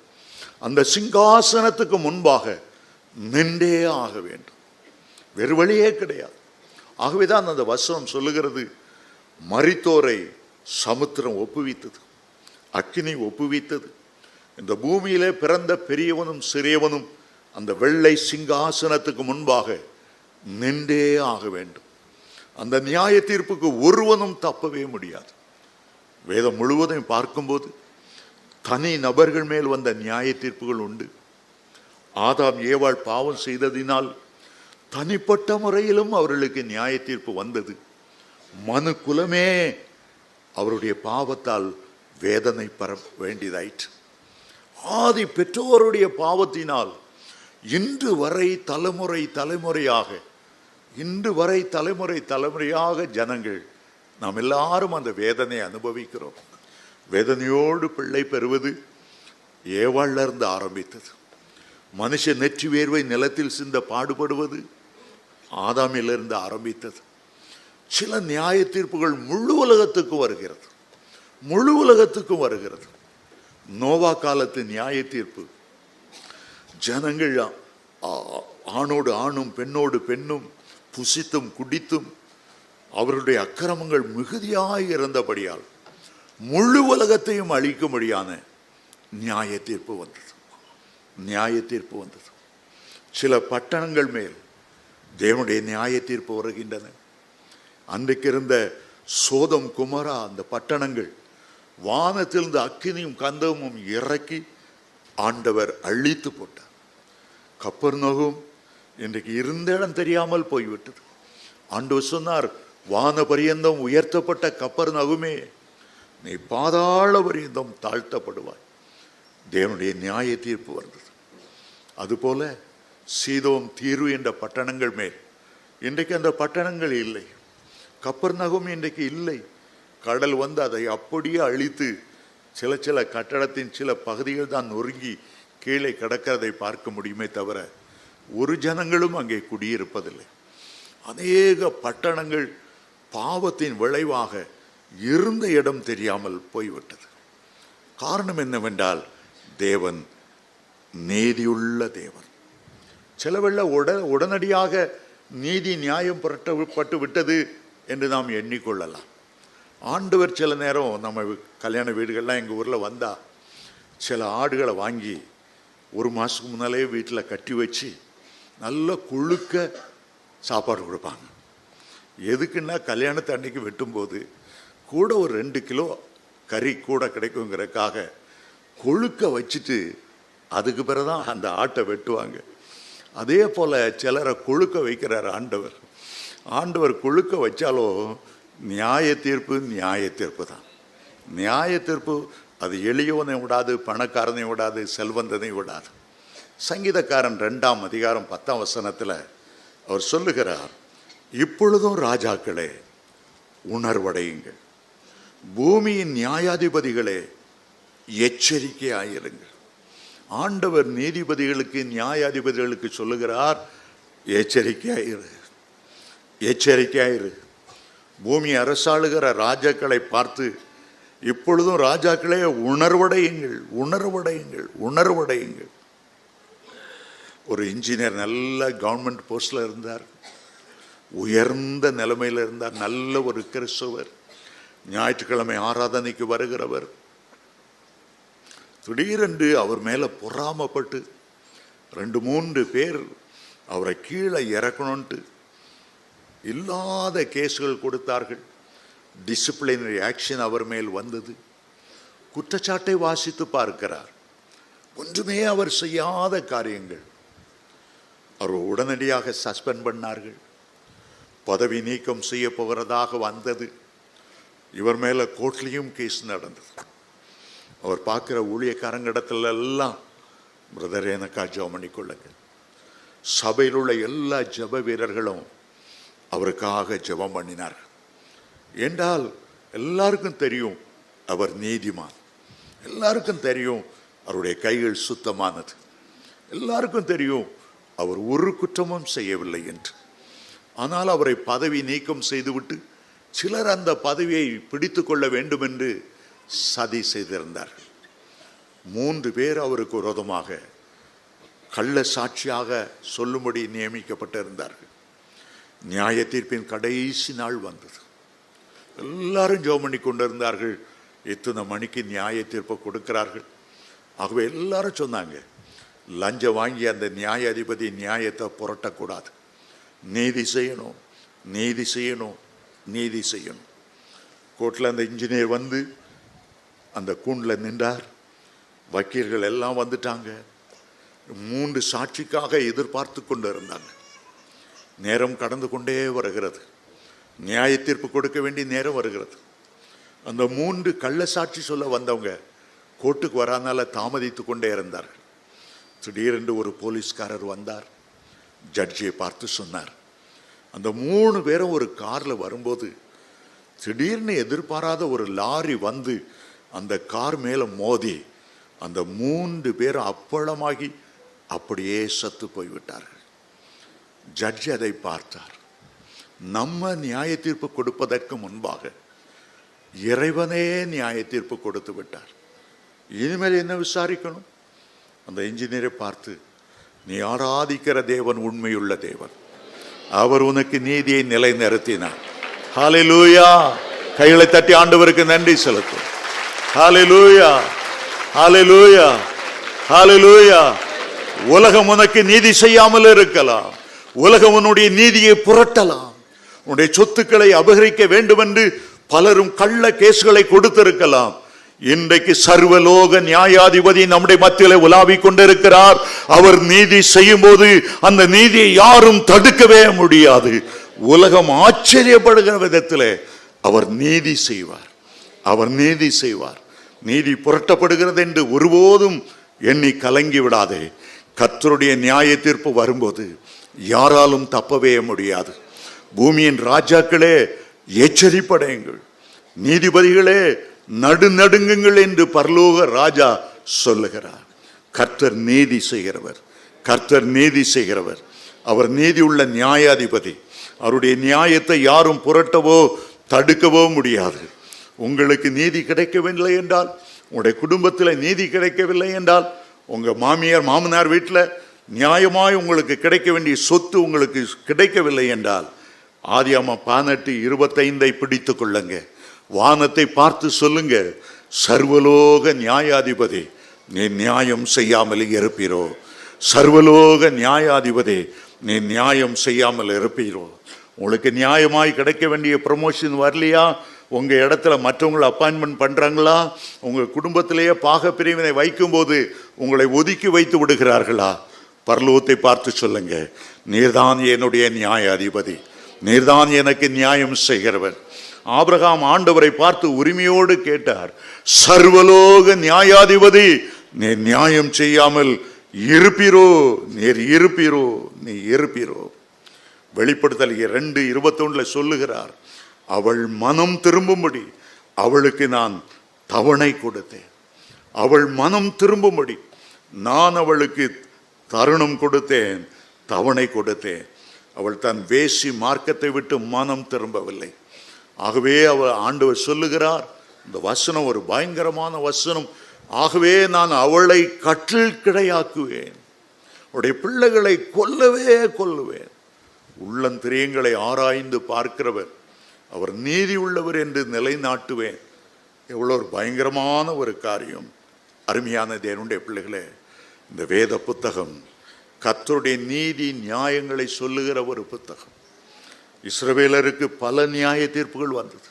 S1: அந்த சிங்காசனத்துக்கு முன்பாக நின்றே ஆக வேண்டும். வேறு வழியே கிடையாது. ஆகவேதான் அந்த வசனம் சொல்லுகிறது, மரித்தோரை சமுத்திரம் ஒப்புவித்தது, அக்கினி ஒப்புவித்தது. இந்த பூமியிலே பிறந்த பெரியவனும் சிறியவனும் அந்த வெள்ளை சிங்காசனத்துக்கு முன்பாக நின்றே ஆக வேண்டும். அந்த நியாய தீர்ப்புக்கு ஒருவனும் தப்பவே முடியாது. வேதம் முழுவதும் பார்க்கும்போது தனி நபர்கள் மேல் வந்த நியாய தீர்ப்புகள் உண்டு. ஆதாம் ஏவாள் பாவம் செய்ததினால் தனிப்பட்ட முறையிலும் அவர்களுக்கு நியாய தீர்ப்பு வந்தது. மனு குலமே அவருடைய பாவத்தால் வேதனை பெற வேண்டியதாயிற்று. ஆதி பெற்றோருடைய பாவத்தினால் இன்று வரை தலைமுறையாக ஜனங்கள் நாம் எல்லாரும் அந்த வேதனை அனுபவிக்கிறோம். வேதனையோடு பிள்ளை பெறுவது ஏவாள்ல இருந்து ஆரம்பித்தது. மனுஷ நெற்றி வேர்வை நிலத்தில் சிந்த பாடுபடுவது ஆதாமிலிருந்து ஆரம்பித்தது. சில நியாய தீர்ப்புகள் முழு உலகத்துக்கும் வருகிறது. நோவா காலத்து நியாய தீர்ப்பு, ஜனங்கள் ஆணோடு ஆணும் பெண்ணோடு பெண்ணும் புசித்தும் குடித்தும் அவருடைய அக்கிரமங்கள் மிகுதியாய் இருந்தபடியால் முழு உலகத்தையும் அழிக்கும்படியான நியாய தீர்ப்பு வந்தது. சில பட்டணங்கள் மேல் தேவனுடைய நியாய தீர்ப்பு வருகின்றன. அன்றைக்கு இருந்த சோதம் குமரா அந்த பட்டணங்கள் வானத்திலிருந்து அக்கினியும் கந்தமும் இறக்கி ஆண்டவர் அழித்து போட்டார். கப்பர்நகூம் இன்றைக்கு இருந்த இடம் தெரியாமல் போய்விட்டது. ஆண்டவர் சொன்னார், வான பரியந்தம் உயர்த்தப்பட்ட கப்பர்நகூமே, நீ பாதாள பரியந்தம் தாழ்த்தப்படுவாய். தேவனுடைய நியாய தீர்ப்பு வந்தது. அதுபோல சீதோம் தீரு என்ற பட்டணங்கள் மேல் இன்றைக்கு அந்த பட்டணங்கள் இல்லை. கப்பர்நகூம் இன்றைக்கு இல்லை. கடல் வந்து அதை அப்படியே அழித்து சில கட்டடத்தின் சில பகுதிகள் தான் நொறுங்கி கீழே கிடக்கிறதை பார்க்க முடியுமே தவிர ஒரு ஜனங்களும் அங்கே குடியிருப்பதில்லை. அநேக பட்டணங்கள் பாவத்தின் விளைவாக இருந்த இடம் தெரியாமல் போய்விட்டது. காரணம் என்னவென்றால் தேவன் நீதியுள்ள தேவன். சிலவெள்ள உடனடியாக நீதி நியாயம் புரட்டப்பட்டு விட்டது என்று நாம் எண்ணிக்கொள்ளலாம். ஆண்டவர் சில நேரம் நம்ம கல்யாண வீடுகள்லாம் எங்கள் ஊரில் வந்தால் சில ஆடுகளை வாங்கி ஒரு மாதத்துக்கு முன்னாலே வீட்டில் கட்டி வச்சு நல்ல கொழுக்க சாப்பாடு கொடுப்பாங்க. எதுக்குன்னா கல்யாணத்தை அன்னைக்கு வெட்டும்போது கூட ஒரு 2 கிலோ கறி கூட கிடைக்குங்கிறதுக்காக கொழுக்க வச்சுட்டு அதுக்கு பிறகுதான் அந்த ஆட்டை வெட்டுவாங்க. அதே போல் சிலரை கொழுக்க வைக்கிறார் ஆண்டவர் கொழுக்க வச்சாலும் நியாய தீர்ப்பு தான். நியாய தீர்ப்பு அது எளியவனை விடாது, பணக்காரனை விடாது, செல்வந்தனை விடாது. சங்கீதக்காரன் 2ஆம் அதிகாரம் 10ஆம் வசனத்தில் அவர் சொல்லுகிறார், இப்பொழுதும் ராஜாக்களே உணர்வடையுங்கள், பூமியின் நியாயாதிபதிகளே எச்சரிக்கையாயிருங்கள். ஆண்டவர் நீதிபதிகளுக்கு நியாயாதிபதிகளுக்கு சொல்லுகிறார், எச்சரிக்கையாயிரு. பூமி அரசாளுகிற ராஜாக்களை பார்த்து, இப்பொழுதும் ராஜாக்களே உணர்வடையுங்கள். ஒரு இன்ஜினியர் நல்ல கவர்மெண்ட் போஸ்ட்ல இருந்தார், உயர்ந்த நிலைமையில் இருந்தார், நல்ல ஒரு கிறிஸ்தவர், ஞாயிற்றுக்கிழமை ஆராதனைக்கு வருகிறவர். திடீரென்று அவர் மேல பொறாமப்பட்டு 2-3 பேர் அவரை கீழே இறக்கணும்ட்டு இல்லாத கேஸுகள் கொடுத்தார்கள். டிசிப்ளினரி ஆக்ஷன் அவர் மேல் வந்தது. குற்றச்சாட்டை வாசித்து பார்க்கிறார், ஒன்றுமே அவர் செய்யாத காரியங்கள். அவர் உடனடியாக சஸ்பெண்ட் பண்ணார்கள். பதவி நீக்கம் செய்ய போகிறதாக வந்தது. இவர் மேல கோர்ட்லேயும் கேஸ் நடந்தது. அவர் பார்க்குற ஊழியக்காரங்களிடத்துல எல்லாம், பிரதர் எனக்கா ஜெபம் பண்ணிக்கொள்ளுங்க. சபையில் உள்ள எல்லா ஜெப வீரர்களும் அவருக்காக ஜெபம் பண்ணினார்கள். என்றால் எல்லாருக்கும் தெரியும் அவர் நீதிமான், எல்லாருக்கும் தெரியும் அவருடைய கைகள் சுத்தமானது, எல்லாருக்கும் தெரியும் அவர் ஒரு குற்றமும் செய்யவில்லை என்று. ஆனால் அவரை பதவி நீக்கம் செய்துவிட்டு சிலர் அந்த பதவியை பிடித்து கொள்ள வேண்டும் என்று சதி செய்திருந்தார்கள். 3 பேர் அவருக்கு விரோதமாக கள்ள சாட்சியாக சொல்லும்படி நியமிக்கப்பட்டிருந்தார்கள். நியாய தீர்ப்பின் கடைசி நாள் வந்தது. எல்லாரும் ஜெபம் பண்ணி கொண்டிருந்தார்கள். எத்தனை மணிக்கு நியாய தீர்ப்பை கொடுக்கிறார்கள். ஆகவே எல்லாரும் சொன்னாங்க, லஞ்சம் வாங்கி அந்த நியாயாதிபதி நியாயத்தை புரட்டக்கூடாது, நீதி செய்யணும், நீதி செய்யணும், நீதி செய்யணும். கோர்ட்டில் அந்த இன்ஜினியர் வந்து அந்த கூண்டில் நின்றார். வக்கீல்கள் எல்லாம் வந்துட்டாங்க. 3 சாட்சிக்காக எதிர்பார்த்து கொண்டு இருந்தாங்க. நேரம் கடந்து கொண்டே வருகிறது. நியாய தீர்ப்பு கொடுக்க வேண்டிய நேரம் வருகிறது. அந்த 3 கள்ள சாட்சி சொல்ல வந்தவங்க கோர்ட்டுக்கு வராதனால தாமதித்து கொண்டே இருந்தார்கள். திடீரென்று ஒரு போலீஸ்காரர் வந்தார். ஜட்ஜியை பார்த்து சொன்னார், அந்த 3 பேரும் ஒரு காரில் வரும்போது திடீர்னு எதிர்பாராத ஒரு லாரி வந்து அந்த கார் மேலே மோதி அந்த 3 பேரும் அப்பளமாகி அப்படியே சத்து போய்விட்டார்கள். ஜட்ஜி அதை பார்த்தார். நம்ம நியாய தீர்ப்பு கொடுப்பதற்கு முன்பாக இறைவனே நியாய தீர்ப்பு கொடுத்து விட்டார். இனிமேல் என்ன விசாரிக்கணும்? அந்த இன்ஜினியரை பார்த்து, நீ ஆராதிக்கிற தேவன் உண்மையுள்ள தேவன், அவர் உனக்கு நீதியை நிலைநிறுத்தினார். ஹல்லேலூயா! கைகளை தட்டி ஆண்டவருக்கு நன்றி செலுத்தும். ஹல்லேலூயா, ஹல்லேலூயா, ஹல்லேலூயா. உலகம் உனக்கு நீதி செய்யாமல் இருக்கலாம், உலகம் உன்னுடைய நீதியை புரட்டலாம், உன்னுடைய சொத்துக்களை அபகரிக்க வேண்டும் என்று பலரும் கள்ள கேஸ்களை கொடுத்திருக்கலாம். இன்றைக்கு சர்வலோக நியாயாதிபதி நம்முடைய மத்தியிலே உலாவிக் கொண்டிருக்கிறார். அவர் நீதி செய்யும் போது அந்த நீதியை யாரும் தடுக்கவே முடியாது. உலகம் ஆச்சரியப்படுகிற விதத்திலே அவர் நீதி செய்வார், அவர் நீதி செய்வார். நீதி புரட்டப்படுகிறது என்று ஒருபோதும் எண்ணி கலங்கி விடாதே. கர்த்தருடைய நியாய தீர்ப்பு வரும்போது யாராலும் தப்பவே முடியாது. பூமியின் ராஜாக்களே எச்சரிப்படையுங்கள், நீதிபதிகளே நடுநடுங்குங்கள் என்று பரலோக ராஜா சொல்லுகிறார். கர்த்தர் நீதி செய்கிறவர், கர்த்தர் நீதி செய்கிறவர். அவர் நீதி உள்ள நியாயாதிபதி. அவருடைய நியாயத்தை யாரும் புரட்டவோ தடுக்கவோ முடியாது. உங்களுக்கு நீதி கிடைக்கவில்லை என்றால், உங்களுடைய குடும்பத்தில் நீதி கிடைக்கவில்லை என்றால், உங்கள் மாமியார் மாமனார் வீட்டில் நியாயமாய் உங்களுக்கு கிடைக்க வேண்டிய சொத்து உங்களுக்கு கிடைக்கவில்லை என்றால், ஆதியாகமம் 18:25 பிடித்து கொள்ளுங்க. வானத்தை பார்த்து சொல்லுங்க, சர்வலோக நியாயாதிபதி நீ நியாயம் செய்யாமல் இருப்பீரோ, சர்வலோக நியாயாதிபதி நீ நியாயம் செய்யாமல் இருப்பீரோ. உங்களுக்கு நியாயமாய் கிடைக்க வேண்டிய ப்ரமோஷன் வரலையா? உங்க இடத்துல மற்றவங்களை அப்பாயின்மெண்ட் பண்றாங்களா? உங்க குடும்பத்திலேயே பாக பிரிவினை வைக்கும்போது உங்களை ஒதுக்கி வைத்து விடுகிறார்களா? பரலோகத்தை பார்த்து சொல்லுங்க, நீர்தான் என்னுடைய நியாயாதிபதி, நீர்தான் எனக்கு நியாயம் செய்கிறவர். ஆபிரகாம் ஆண்டவரை பார்த்து உரிமையோடு கேட்டார், சர்வலோக நியாயாதிபதி நீர் நியாயம் செய்யாமல் இருப்பீரோ, நீர் இருப்பீரோ, நீ இருப்பீரோ. வெளிப்படுத்தல் 2:21 சொல்லுகிறார், அவள் மனம் திரும்பும்படி அவளுக்கு நான் தவணை கொடுத்தேன். அவள் மனம் திரும்பும்படி நான் அவளுக்கு தருணம் கொடுத்தேன், தவணை கொடுத்தேன். அவள் தன் வேசி மார்க்கத்தை விட்டு மனம் திரும்பவில்லை. ஆகவே அவள் ஆண்டவர் சொல்லுகிறார், இந்த வசனம் ஒரு பயங்கரமான வசனம், ஆகவே நான் அவளை கட்டில் கிடையாக்குவேன், அவருடைய பிள்ளைகளை கொல்லவே கொல்லுவேன். உள்ளந்திரியங்களை ஆராய்ந்து பார்க்கிறவர், அவர் நீதி உள்ளவர் என்று நிலைநாட்டுவேன். எவ்வளோ ஒரு பயங்கரமான ஒரு காரியம். அருமையான தேவனுடைய பிள்ளைகளே, இந்த வேத புத்தகம் கர்த்தருடைய நீதி நியாயங்களை சொல்லுகிற ஒரு புத்தகம். இஸ்ரவேலருக்கு பல நியாய தீர்ப்புகள் வந்தது.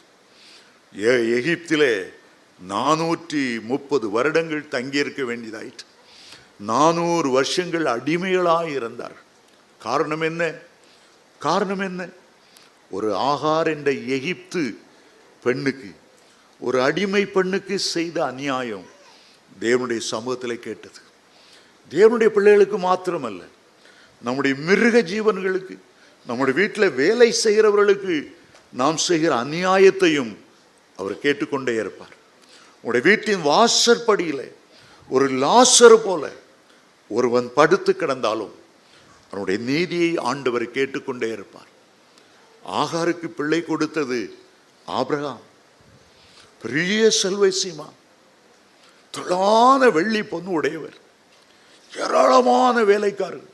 S1: எகிப்திலே 430 வருடங்கள் தங்கியிருக்க வேண்டியதாயிற்று. 400 வருஷங்கள் அடிமைகளாக இருந்தார். காரணம் என்ன? காரணம் என்ன? ஒரு ஆகார் என்ற எகிப்து பெண்ணுக்கு, ஒரு அடிமை பெண்ணுக்கு செய்த அநியாயம் தேவனுடைய சமூகத்தில் கேட்டது. தேவனுடைய பிள்ளைகளுக்கு மாத்திரமல்ல, நம்முடைய மிருக ஜீவன்களுக்கு, நம்முடைய வீட்டில் வேலை செய்கிறவர்களுக்கு நாம் செய்கிற அநியாயத்தையும் அவர் கேட்டுக்கொண்டே இருப்பார். உங்களுடைய வீட்டின் வாசற்படியிலே ஒரு லாசரு போல ஒருவன் படுத்து கிடந்தாலும் அவனுடைய நீதியை ஆண்டவர் கேட்டுக்கொண்டே இருப்பார். ஆகாருக்கு பிள்ளை கொடுத்தது ஆபிரகாம். பெரிய செல்வசீமா, தொழான வெள்ளி பொண்ணு உடையவர், ஏராளமான வேலைக்காரர்.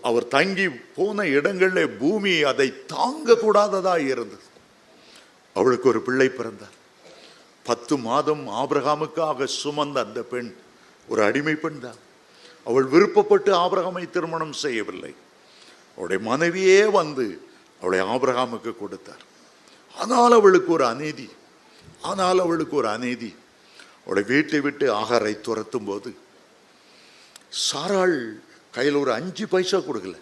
S1: அவர் தங்கி போன இடங்களில் பூமி அதை தாங்க கூடாததா இருந்தது. அவளுக்கு ஒரு பிள்ளை பிறந்தார். 10 மாதம் ஆபிரகாமுக்காக சுமந்த அந்த பெண் ஒரு அடிமை பெண் தான். அவள் விருப்பப்பட்டு ஆபிரகாமை திருமணம் செய்யவில்லை. அவளுடைய மனைவியே வந்து அவளை ஆபிரகாமுக்கு கொடுத்தார். ஆனால் அவளுக்கு ஒரு அநீதி. அவளை வீட்டை விட்டு ஆகாரை துரத்தும் போது சாராள் கையில் ஒரு 5 பைசா கொடுக்கல.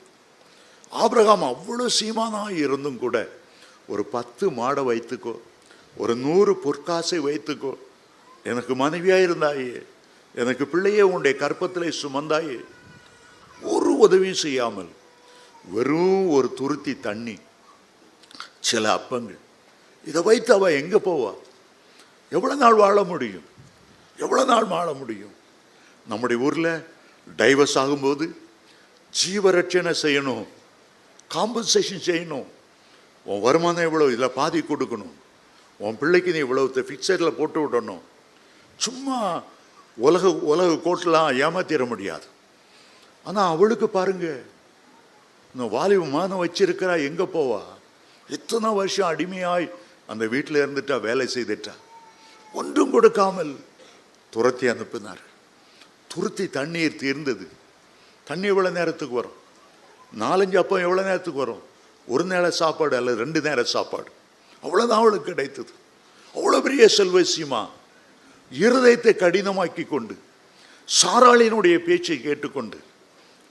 S1: ஆபிரகாம் அவ்வளவு சீமானா இருந்தும் கூட ஒரு 10 மாடை வைத்துக்கோ, ஒரு 100 பொற்காசை வைத்துக்கோ, எனக்கு மனைவியா இருந்தாயே, எனக்கு பிள்ளையே உன்னுடைய கற்பத்திலே சுமந்தாயே, ஒரு உதவியும் செய்யாமல் வெறும் ஒரு துருத்தி தண்ணி, சில அப்பங்கள், இதை வைத்து அவ எங்க போவா? எவ்வளவு நாள் வாழ முடியும்? நம்முடைய ஊர்ல டைவர்ஸ் ஆகும்போது ஜீவரட்சணை செய்யணும், காம்பன்சேஷன் செய்யணும். உன் வருமானம் எவ்வளவு, இதில் பாதி கொடுக்கணும், உன் பிள்ளைக்கு நீ இவ்வளவு ஃபிக்ஸடில் போட்டு விடணும். சும்மா உலக கோட்டெலாம் ஏமாத்திட முடியாது. ஆனால் அவளுக்கு பாருங்க, இந்த வாலிப மானம் வச்சிருக்கிறா, எங்கே போவா? எத்தனை வருஷம் அடிமையாய் அந்த வீட்டில் இருந்துட்டா, வேலை செய்துட்டா, ஒன்றும் கொடுக்காமல் துரத்தி அனுப்பினார். துருத்தி தண்ணீர் தீர்ந்தது. தண்ணி எவ்வளோ நேரத்துக்கு வரும்? 4-5 அப்பம் எவ்வளோ நேரத்துக்கு வரும்? ஒரு நேர சாப்பாடு அல்லது 2 நேர சாப்பாடு, அவ்வளோதான் அவளுக்கு கிடைத்தது. அவ்வளோ பெரிய செல்வசியமா இருதயத்தை கடினமாக்கி கொண்டு சாராளினுடைய பேச்சை கேட்டுக்கொண்டு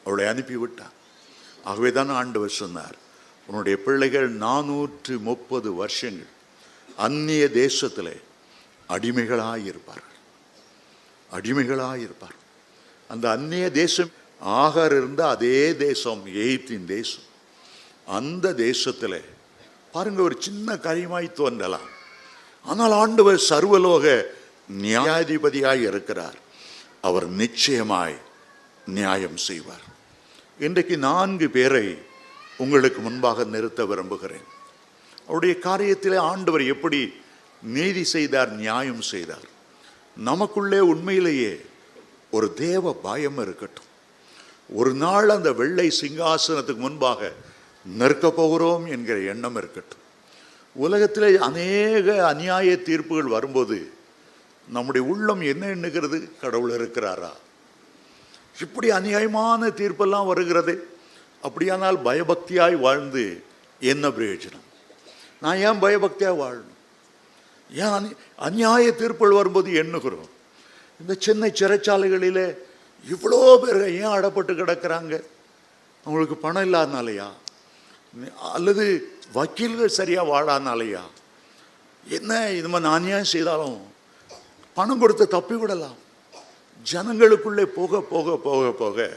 S1: அவளை அனுப்பிவிட்டார். ஆகவே தான் ஆண்டவர் சொன்னார், உன்னுடைய பிள்ளைகள் 430 வருஷங்கள் அந்நிய தேசத்திலே அடிமைகளாயிருப்பார்கள். அந்த அந்நிய தேசம் ஆகார் இருந்த அதே தேசம், எகிப்தின் தேசம். அந்த தேசத்தில் பாருங்க, ஒரு சின்ன காரியமாய் தோன்றலாம், ஆனால் ஆண்டவர் சர்வலோக நியாயாதிபதியாய் இருக்கிறார். அவர் நிச்சயமாய் நியாயம் செய்வார். இன்றைக்கு 4 பேரை உங்களுக்கு முன்பாக நிறுத்த விரும்புகிறேன். அவருடைய காரியத்திலே ஆண்டவர் எப்படி நீதி செய்தார், நியாயம் செய்தார். நமக்குள்ளே உண்மையிலேயே ஒரு தேவ பயம் இருக்கட்டும். ஒரு நாள் அந்த வெள்ளை சிங்காசனத்துக்கு முன்பாக நிற்க போகிறோம் என்கிற எண்ணம் இருக்கட்டும். உலகத்திலே அநேக அநியாய தீர்ப்புகள் வரும்போது நம்முடைய உள்ளம் என்ன எண்ணுகிறது? கடவுள் இருக்கிறாரா? இப்படி அநியாயமான தீர்ப்பெல்லாம் வருகிறது. அப்படியானால் பயபக்தியாய் வாழ்ந்து என்ன பிரயோஜனம்? நான் ஏன் பயபக்தியாக வாழணும்? ஏன் அநியாய தீர்ப்புகள் வரும்போது எண்ணுகிறோம்? இந்த சென்னை சிறைச்சாலைகளிலே இவ்வளோ பேர் ஏன் அடப்பட்டு கிடக்கிறாங்க? அவங்களுக்கு பணம் இல்லாதனாலையா? அல்லது வக்கீல்கள் சரியாக வாழாதனாலையா? என்ன இது மாதிரி அநியாயம் செய்தாலும் பணம் கொடுத்து தப்பி விடலாம். ஜனங்களுக்குள்ளே போக போக போக போக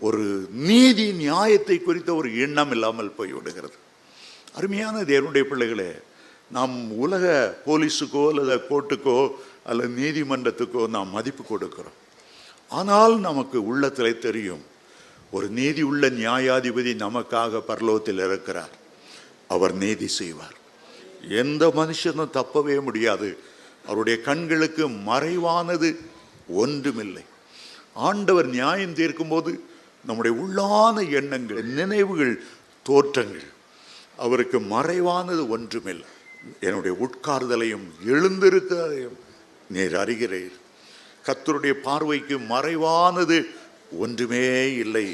S1: ஒரு நீதி நியாயத்தை குறித்த ஒரு எண்ணம் இல்லாமல் போய்விடுகிறது. அருமையான தேவனுடைய பிள்ளைகளே, நாம் உலக போலீஸுக்கோ அல்லது கோர்ட்டுக்கோ அல்லது நீதிமன்றத்துக்கோ நாம் மதிப்பு கொடுக்கிறோம். ஆனால் நமக்கு உள்ளத்தில் தெரியும், ஒரு நீதி உள்ள நியாயாதிபதி நமக்காக பரலோகத்தில் இருக்கிறார். அவர் நீதி செய்வார். எந்த மனுஷனும் தப்பவே முடியாது. அவருடைய கண்களுக்கு மறைவானது ஒன்றுமில்லை. ஆண்டவர் நியாயம் தீர்க்கும் போது நம்முடைய உள்ளான எண்ணங்கள், நினைவுகள், தோற்றங்கள் அவருக்கு மறைவானது ஒன்றுமில்லை. என்னுடைய உட்கார்தலையும் எழுந்திருக்கிறதையும் நீர் அறிகிறீர். கர்த்தருடைய பார்வைக்கு மறைவானது ஒன்றுமே இல்லை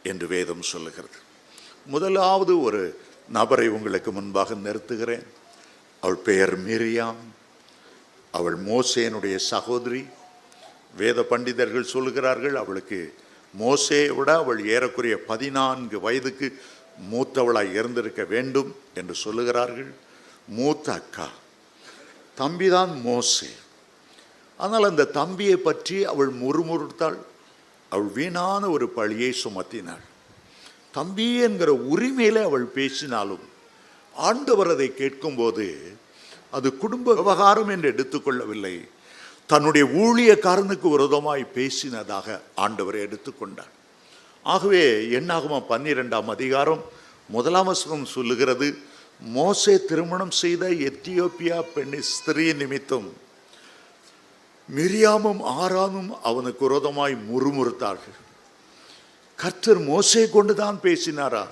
S1: என்று வேதம் சொல்லுகிறது. முதலாவது ஒரு நபரை உங்களுக்கு முன்பாக நிறுத்துகிறேன். அவள் பெயர் மிரியாம். அவள் மோசேனுடைய சகோதரி. வேத பண்டிதர்கள் சொல்லுகிறார்கள், அவளுக்கு மோசேயை விட அவள் ஏறக்குறைய 14 வயதுக்கு மூத்தவளாய் இருந்திருக்க வேண்டும் என்று சொல்லுகிறார்கள். மூத்த அக்கா, தம்பிதான் மோசே. ஆனால் அந்த தம்பியை பற்றி அவள் முறுமுறுத்தாள். அவள் வீணான ஒரு பழியை சுமத்தினாள். தம்பி என்கிற உரிமையிலே அவள் பேசினாலும் ஆண்டவர் அதை கேட்கும்போது அது குடும்ப விவகாரம் என்று எடுத்துக்கொள்ளவில்லை. தன்னுடைய ஊழியக்காரனுக்கு விரோதமாய் பேசினதாக ஆண்டவர் எடுத்துக்கொண்டார். ஆகவே என்னாகுமா 12ஆம் அதிகாரம் 1ஆம் வசனம் சொல்லுகிறது, மோசே திருமணம் செய்த எத்தியோப்பியா பெண் ஸ்திரீ நிமித்தம் மிரியாமும் ஆரோனும் அவனுக்கு விரோதமாய் முறுமுறுத்தார்கள். கர்த்தர் மோசே கொண்டுதான் பேசினாரா,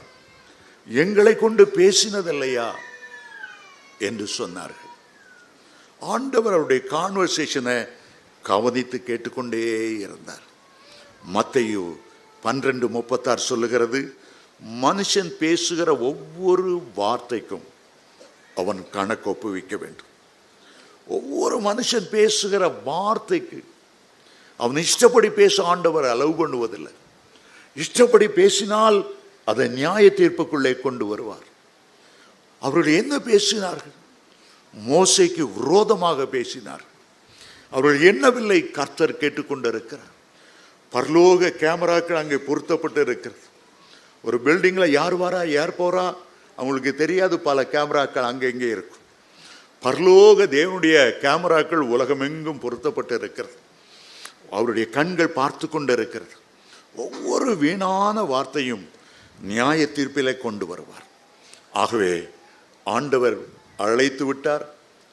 S1: எங்களை கொண்டு பேசினதில்லையா என்று சொன்னார்கள். ஆண்டவர் அவருடைய கான்வர்சேஷனை கவனித்து கேட்டுக்கொண்டே இருந்தார். மத்தேயு 12:36 சொல்லுகிறது, மனுஷன் பேசுகிற ஒவ்வொரு வார்த்தைக்கும் அவன் கணக்கு ஒப்புவிக்க வேண்டும். ஒவ்வொரு மனுஷன் பேசுகிற வார்த்தைக்கு அவன் இஷ்டப்படி பேச ஆண்டவர் அளவு பண்ணுவதில்லை. இஷ்டப்படி பேசினால் அதை நியாய தீர்ப்புக்குள்ளே கொண்டு வருவார். அவர்கள் என்ன பேசினார்கள்? மோசேக்கு விரோதமாக பேசினார். அவர்கள் எண்ணவில்லை, கர்த்தர் கேட்டுக்கொண்டிருக்கிறார். பரலோக கேமராக்கள் அங்கே பொருத்தப்பட்டு இருக்கிறது. ஒரு பில்டிங்ல யார் வரா யார் போறா அவங்களுக்கு தெரியாது. பல கேமராக்கள் அங்கே இங்கே இருக்கும். பரலோக தேவனுடைய கேமராக்கள் உலகமெங்கும் பொருத்தப்பட்டு இருக்கிறது. அவருடைய கண்கள் பார்த்து கொண்டு இருக்கிறது. ஒவ்வொரு வீணான வார்த்தையும் நியாய தீர்ப்பிலே கொண்டு வருவார். ஆகவே ஆண்டவர் அழைத்து விட்டார்.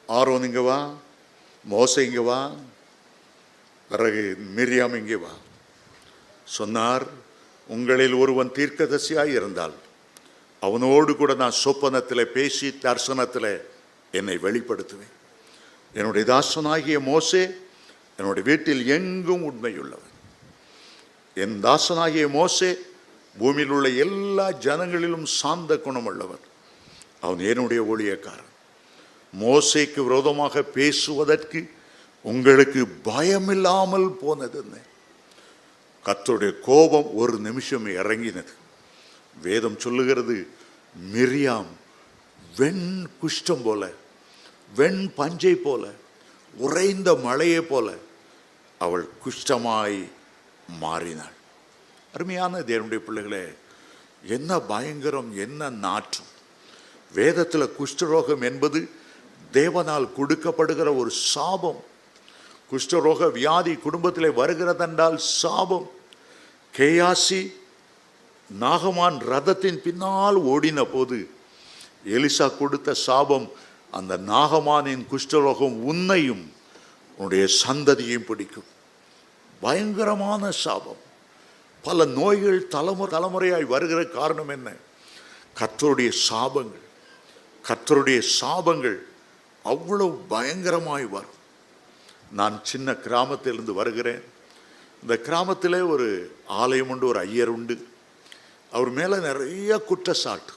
S1: ஆரோன் இங்கே வா, மோசே இங்கே வா, பிறகு மிரியாம் இங்கே வா சொன்னார். உங்களில் ஒருவன் தீர்க்கதரிசியாய் இருந்தால் அவனோடு கூட நான் சொப்பனத்தில் பேசி தரிசனத்தில் என்னை வெளிப்படுத்துவேன். என்னுடைய தாசனாகிய மோசே என்னுடைய வீட்டில் எங்கும் உண்மையுள்ளவன். என் தாசனாகிய மோசே பூமியில் உள்ள எல்லா ஜனங்களிலும் சாந்த குணமுள்ளவர். அவன் என்னுடைய ஊழியக்காரன். மோசேக்கு விரோதமாக பேசுவதற்கு உங்களுக்கு பயமில்லாமல் போனது என்ன? கர்த்தருடைய கோபம் ஒரு நிமிஷம் இறங்கினது. வேதம் சொல்லுகிறது, மிரியாம் வெண் குஷ்டம் போல, வெண் பஞ்சை போல, உறைந்த மழையை போல அவள் குஷ்டமாய் மாறினாள். அருமையான தேவனுடைய பிள்ளைகளே, என்ன பயங்கரம், என்ன நாற்றம்! வேதத்தில் குஷ்டரோகம் என்பது தேவனால் கொடுக்கப்படுகிற ஒரு சாபம். குஷ்டரோக வியாதி குடும்பத்திலே வருகிறதென்றால் சாபம். கேயாசி நாகமான் ரதத்தின் பின்னால் ஓடின போது எலிசா கொடுத்த சாபம், அந்த நாகமானின் குஷ்டரோகம் உன்னையும் உன்னுடைய சந்ததியையும் பிடிக்கும். பயங்கரமான சாபம். பல நோய்கள் தலைமுறையாய் வருகிற காரணம் என்ன? கர்த்தருடைய சாபங்கள். கர்த்தருடைய சாபங்கள் அவ்வளவு பயங்கரமாய் வரும். நான் சின்ன கிராமத்திலிருந்து வருகிறேன். இந்த கிராமத்திலே ஒரு ஆலயம் உண்டு, ஒரு ஐயர் உண்டு. அவர் மேலே நிறைய குற்றச்சாட்டு.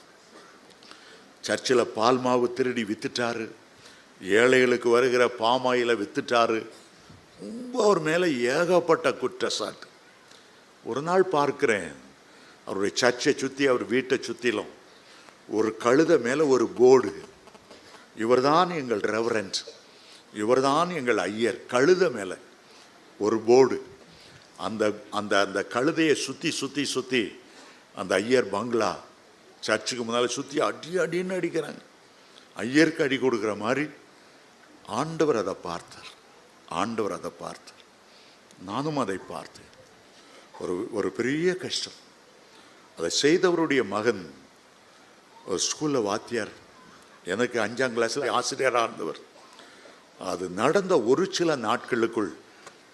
S1: சர்ச்சில் பால் மாவு திருடி வித்துட்டாரு, ஏழைகளுக்கு வருகிற பாமாயில வித்துட்டாரு. ரொம்ப அவர் மேலே ஏகப்பட்ட குற்றச்சாட்டு. ஒரு நாள் பார்க்கிறேன், அவருடைய சர்ச்சை சுற்றி, அவர் வீட்டை சுற்றிலும் ஒரு கழுதை மேலே ஒரு போர்டு, இவர்தான் எங்கள் ரெவரண்ட், இவர்தான் எங்கள் ஐயர். கழுதை மேலே ஒரு போர்டு. அந்த அந்த அந்த கழுதையை சுற்றி சுற்றி சுற்றி அந்த ஐயர் பங்களா சர்ச்சுக்கு முன்னால் சுற்றி அடின்னு அடிக்கிறாங்க. ஐயருக்கு அடி கொடுக்குற மாதிரி. ஆண்டவர் அதை பார்த்தார். ஆண்டவர் அதை பார்த்தார். நானும் அதை பார்த்தேன். ஒரு பெரிய கஷ்டம். அதை செய்தவருடைய மகன் ஒரு ஸ்கூலில் வாத்தியார், எனக்கு 5ஆம் கிளாஸில் ஆசிரியராக இருந்தவர். அது நடந்த ஒரு சில நாட்களுக்குள்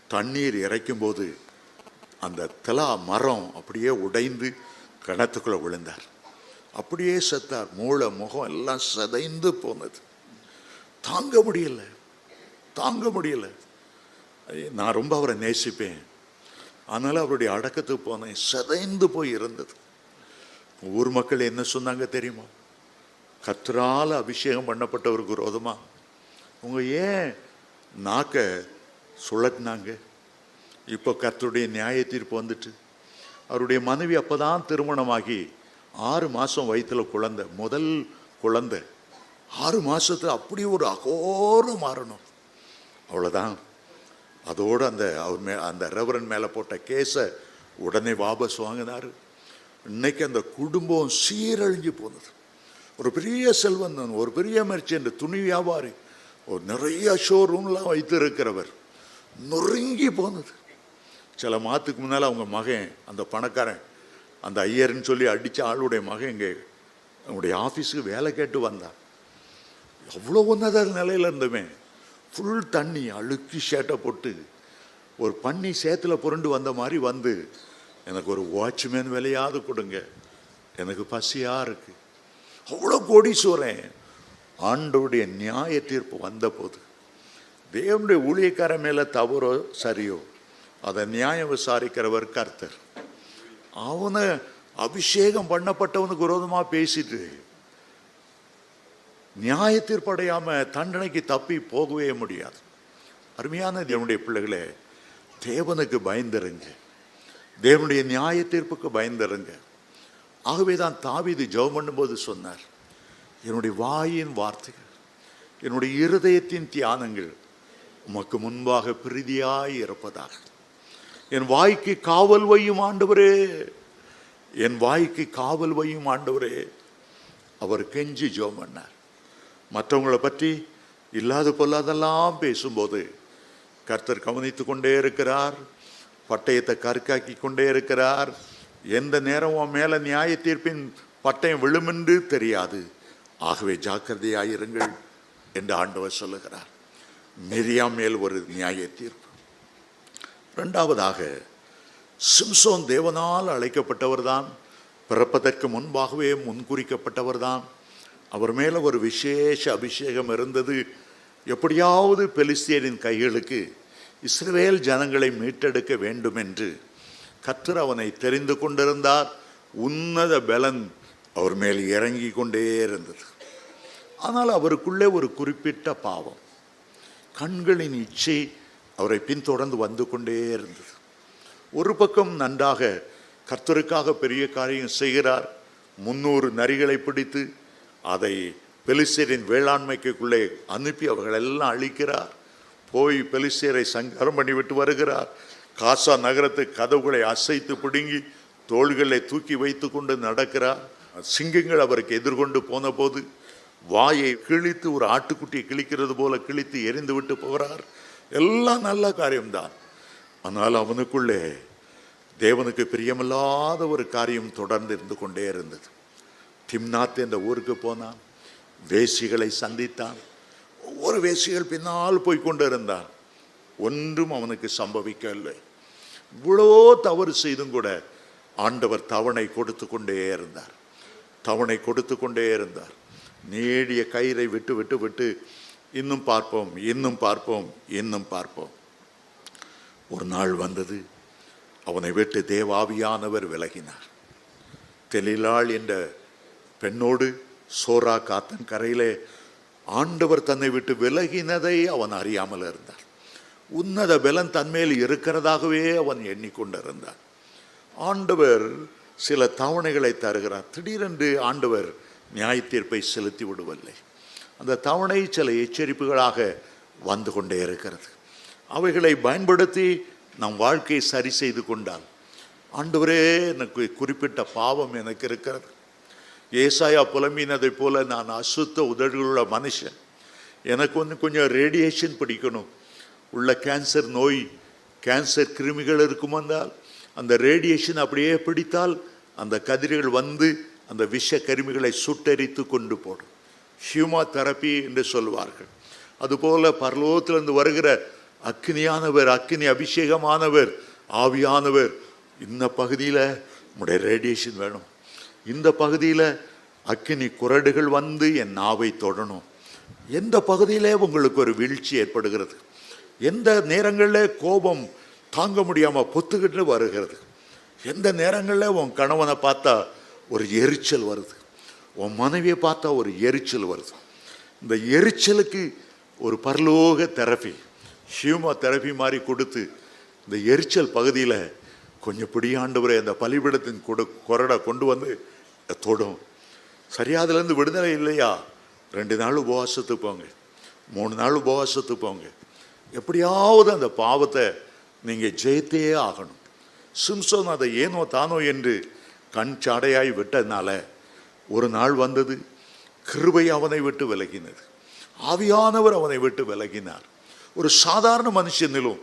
S1: தண்ணீர் இறைக்கும்போது அந்த தலா மரம் அப்படியே உடைந்து கிணத்துக்குள்ளே விழுந்தார். அப்படியே செத்தார். மூளை முகம் எல்லாம் சிதைந்து போனது. தாங்க முடியல, தாங்க முடியல. நான் ரொம்ப அவரை நேசிப்பேன். அதனால் அவருடைய அடக்கத்துக்கு போனேன். சிதைந்து போய் இருந்தது. ஊர் மக்கள் என்ன சொன்னாங்க தெரியுமா? கர்த்தரால் அபிஷேகம் பண்ணப்பட்டவருக்கு விரோதமா உங்க ஏன் நாக்க சுழட்டினாங்க? இப்போ கர்த்தருடைய நியாய தீர்ப்பு வந்துட்டு. அவருடைய மனைவி அப்போதான் திருமணமாகி 6 மாதம் வயிற்றில் குழந்தை, முதல் குழந்தை. 6 மாதத்துல அப்படி ஒரு அகோரம் மாறணும். அவ்வளோதான். அதோடு அந்த ரெவரன் மேலே போட்ட கேஸை உடனே வாபஸ் வாங்கினார். இன்னைக்கு அந்த குடும்பம் சீரழிஞ்சு போனது. ஒரு பெரிய செல்வந்தன், ஒரு பெரிய மெர்ச்சன்ட், துணி வியாபாரி, ஒரு நிறைய ஷோரூம்லாம் வைத்திருக்கிறவர் நொறுங்கி போனது. சில மாதத்துக்கு முன்னால் அவங்க மகன், அந்த பணக்காரன், அந்த ஐயர்னு சொல்லி அடித்த ஆளுடைய மகன் இங்கே அவனுடைய ஆஃபீஸுக்கு வேலை கேட்டு வந்தான். அவ்வளோ ஒன்றத நிலையில் இருந்தமே, ஃபுல் தண்ணி அழுக்கி ஷேட்டை போட்டு ஒரு பண்ணி சேத்துல புரண்டு வந்த மாதிரி வந்து, எனக்கு ஒரு வாட்ச்மேன் விலையாவது கொடுங்க, எனக்கு பசியாக இருக்கு. அவ்வளோ கோடீஸ்வரன். ஆண்டவருடைய நியாய தீர்ப்பு வந்த போது தேவனுடைய ஊழியக்கார மேலே தவறோ சரியோ அதை நியாயம் விசாரிக்கிறவர் கர்த்தர். அவனை அபிஷேகம் பண்ணப்பட்டவனுக்கு விரோதமாக பேசிட்டு நியாய தீர்ப்படையாம தண்டனைக்கு தப்பி போகவே முடியாது. அருமையான தேவனுடைய பிள்ளைகளே, தேவனுக்கு பயந்துருங்க, தேவனுடைய நியாய தீர்ப்புக்கு பயந்துருங்க. ஆகவே தான் தாவீது ஜெபம் பண்ணும்போது சொன்னார், என்னுடைய வாயின் வார்த்தைகள், என்னுடைய இருதயத்தின் தியானங்கள் உமக்கு முன்பாக பிரீதியாய் இருப்பதாக. என் வாய்க்கு காவல் வையும் ஆண்டவரே, என் வாய்க்கு காவல் வையும் ஆண்டவரே. அவர் கெஞ்சி ஜெபம் பண்ணார். மற்றவங்களை பற்றி இல்லாத பொல்லாதெல்லாம் பேசும்போது கர்த்தர் கவனித்து கொண்டே இருக்கிறார், பட்டயத்தை கற்காக்கி கொண்டே இருக்கிறார். எந்த நேரம் உன் மேல நியாய தீர்ப்பின் பட்டயம் விழுமென்று தெரியாது, ஆகவே ஜாக்கிரதையாயிருங்கள் என்று ஆண்டவர் சொல்லுகிறார். மிரியாம் மேல் ஒரு நியாய தீர்ப்பு. இரண்டாவதாக, சிம்சோன் தேவனால் அழைக்கப்பட்டவர் தான், பிறப்பதற்கு முன்பாகவே முன்குறிக்கப்பட்டவர் தான். அவர் மேல ஒரு விசேஷ அபிஷேகம் இருந்தது. எப்படியாவது பெலிஸ்தியரின் கைகளுக்கு இஸ்ரவேல் ஜனங்களை மீட்டெடுக்க வேண்டும் என்று கர்த்தர் அவனை தெரிந்து கொண்டிருந்தார். உன்னத பலன் அவர் மேல் இறங்கி கொண்டே இருந்தது. ஆனால் அவருக்குள்ளே ஒரு குறிப்பிட்ட பாவம், கண்களின் இச்சை அவரை பின்தொடர்ந்து வந்து கொண்டே இருந்தது. ஒரு பக்கம் நன்றாக கர்த்தருக்காக பெரிய காரியம் செய்கிறார். 300 நரிகளை பிடித்து அதை பெலிஸ்தியரின் வேளாண்மைக்குள்ளே அனுப்பி அவர்களெல்லாம் அழிக்கிறார். போய் பெலிஸ்தியரை சங்காரம் பண்ணிவிட்டு வருகிறார். காசா நகரத்து கதவுகளை அசைத்து பிடுங்கி தோள்களை தூக்கி வைத்து கொண்டு நடக்கிறார். சிங்கங்கள் அவருக்கு எதிர்கொண்டு போன போது வாயை கிழித்து ஒரு ஆட்டுக்குட்டியை கிழிக்கிறது போல கிழித்து எரிந்து விட்டு போகிறார். எல்லாம் நல்ல காரியம்தான். ஆனால் அவனுக்குள்ளே தேவனுக்கு பிரியமில்லாத ஒரு காரியம் தொடர்ந்து இருந்து கொண்டே இருந்தது. திம்னாத் என்ற ஊருக்கு போனான், வேசிகளை சந்தித்தான். ஒவ்வொரு வேசிகள் பின்னால் போய்கொண்டு இருந்தான். ஒன்றும் அவனுக்கு சம்பவிக்கவில்லை. இவ்வளோ தவறு செய்தும் கூட ஆண்டவர் தவணை கொடுத்து கொண்டே இருந்தார், தவணை கொடுத்து கொண்டே இருந்தார். நீடிய கயிறை விட்டு விட்டு விட்டு இன்னும் பார்ப்போம், இன்னும் பார்ப்போம், இன்னும் பார்ப்போம். ஒரு நாள் வந்தது, அவனை விட்டு தேவாவியானவர் விலகினார். தெலிலாள் என்ற பெண்ணோடு சோரா காத்தன் கரையிலே ஆண்டவர் தன்னை விட்டு விலகினதை அவன் அறியாமல் இருந்தார். உன்னத பலன் தன்மேல் இருக்கிறதாகவே அவன் எண்ணிக்கொண்டிருந்தார். ஆண்டவர் சில தவணைகளை தருகிறார். திடீரென்று ஆண்டவர் நியாய தீர்ப்பை செலுத்தி விடுவதில்லை. அந்த தவணை சில எச்சரிப்புகளாக வந்து கொண்டே இருக்கிறது. அவைகளை பயன்படுத்தி நம் வாழ்க்கையை சரி செய்து கொண்டால், ஆண்டவரே எனக்கு குறிப்பிட்ட பாவம் எனக்கு இருக்கிறது, ஏசாயா புலம்பினதை போல நான் அசுத்த உதடுகளுள்ள மனுஷன், எனக்கு கொஞ்சம் ரேடியேஷன் பிடிக்கணும், உள்ள கேன்சர் நோய் கேன்சர் கிருமிகள் இருக்கும் என்றால் அந்த ரேடியேஷன் அப்படியே பிடித்தால் அந்த கதிர்கள் வந்து அந்த விஷ கருமிகளை சுட்டரித்து கொண்டு போடும். ஹியூமா தெரப்பி என்று சொல்வார்கள். அதுபோல பரலோகத்திலிருந்து வருகிற அக்னியானவர், அக்னி அபிஷேகமானவர், ஆவியானவர், இந்த பகுதியில் உங்களுடைய ரேடியேஷன் வேணும், இந்த பகுதியில் அக்னி குறடுகள் வந்து என் நாவை தொடணும், எந்த பகுதியிலே உங்களுக்கு ஒரு வீழ்ச்சி ஏற்படுகிறது, எந்த நேரங்களில் கோபம் தாங்க முடியாமல் பொத்துக்கிட்டு வருகிறது, எந்த நேரங்களில் உன் கணவனை பார்த்தா ஒரு எரிச்சல் வருது, உன் மனைவியை பார்த்தா ஒரு எரிச்சல் வருது. இந்த எரிச்சலுக்கு ஒரு பரலோக தெரப்பி, ஹியூமா தெரப்பி மாதிரி கொடுத்து இந்த எரிச்சல் பகுதியில் கொஞ்சம் பிடியாண்டவரை அந்த பலிபீடத்தின் கொரடை கொண்டு வந்து தொடும். சரியாதுலேருந்து விடுதலை இல்லையா, 2 நாள் உபவாசத்துக்கு போங்க, 3 நாள் உபவாசத்துக்கு போங்க, எப்படியாவது அந்த பாவத்தை நீங்கள் ஜெயித்தே ஆகணும். சிம்சோன் அதை ஏனோ தானோ என்று கண் சாடையாய் விட்டதுனால ஒரு நாள் வந்தது, கிருபை அவனை விட்டு விலகினது. ஆவியானவர் அவனை விட்டு விலகினார். ஒரு சாதாரண மனுஷனிலும்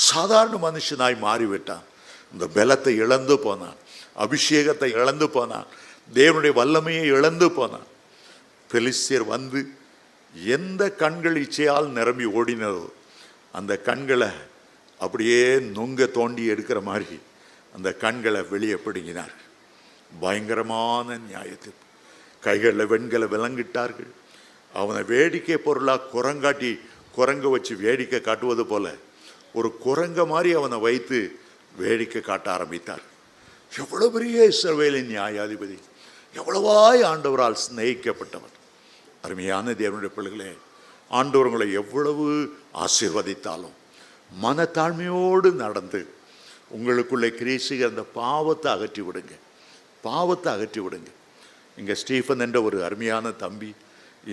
S1: சாதாரண மனுஷனாய் மாறிவிட்டான். இந்த பலத்தை இழந்து போனான், அபிஷேகத்தை இழந்து போனான், தேவனுடைய வல்லமையை இழந்து போனான். பெலிஸ்தியர் வந்து எந்த கண்கள் இச்சையால் நிரம்பி ஓடினதோ அந்த கண்களை அப்படியே நொங்க தோண்டி எடுக்கிற மாதிரி அந்த கண்களை வெளியே பிடுங்கினார். பயங்கரமான நியாயத்தில் கைகளில் வெண்களை விலங்கிட்டார்கள். அவனை வேடிக்கை பொருளாக குரங்காட்டி குரங்க வச்சு வேடிக்கை காட்டுவது போல ஒரு குரங்க மாதிரி அவனை வைத்து வேடிக்கை காட்ட ஆரம்பித்தார். எவ்வளவு பெரிய இஸ்ரவேலின் நியாயாதிபதி, எவ்வளவாய் ஆண்டவரால் சிநேகிக்கப்பட்டவர். அருமையான தேவனுடைய பிள்ளைகளே, ஆண்டவர்களை எவ்வளவு ஆசீர்வதித்தாலும் மனத்தாழ்மையோடு நடந்து உங்களுக்குள்ளே கிரீசுகிற அந்த பாவத்தை அகற்றி விடுங்க, பாவத்தை அகற்றி விடுங்க. இங்கே ஸ்டீஃபன் என்ற ஒரு அருமையான தம்பி,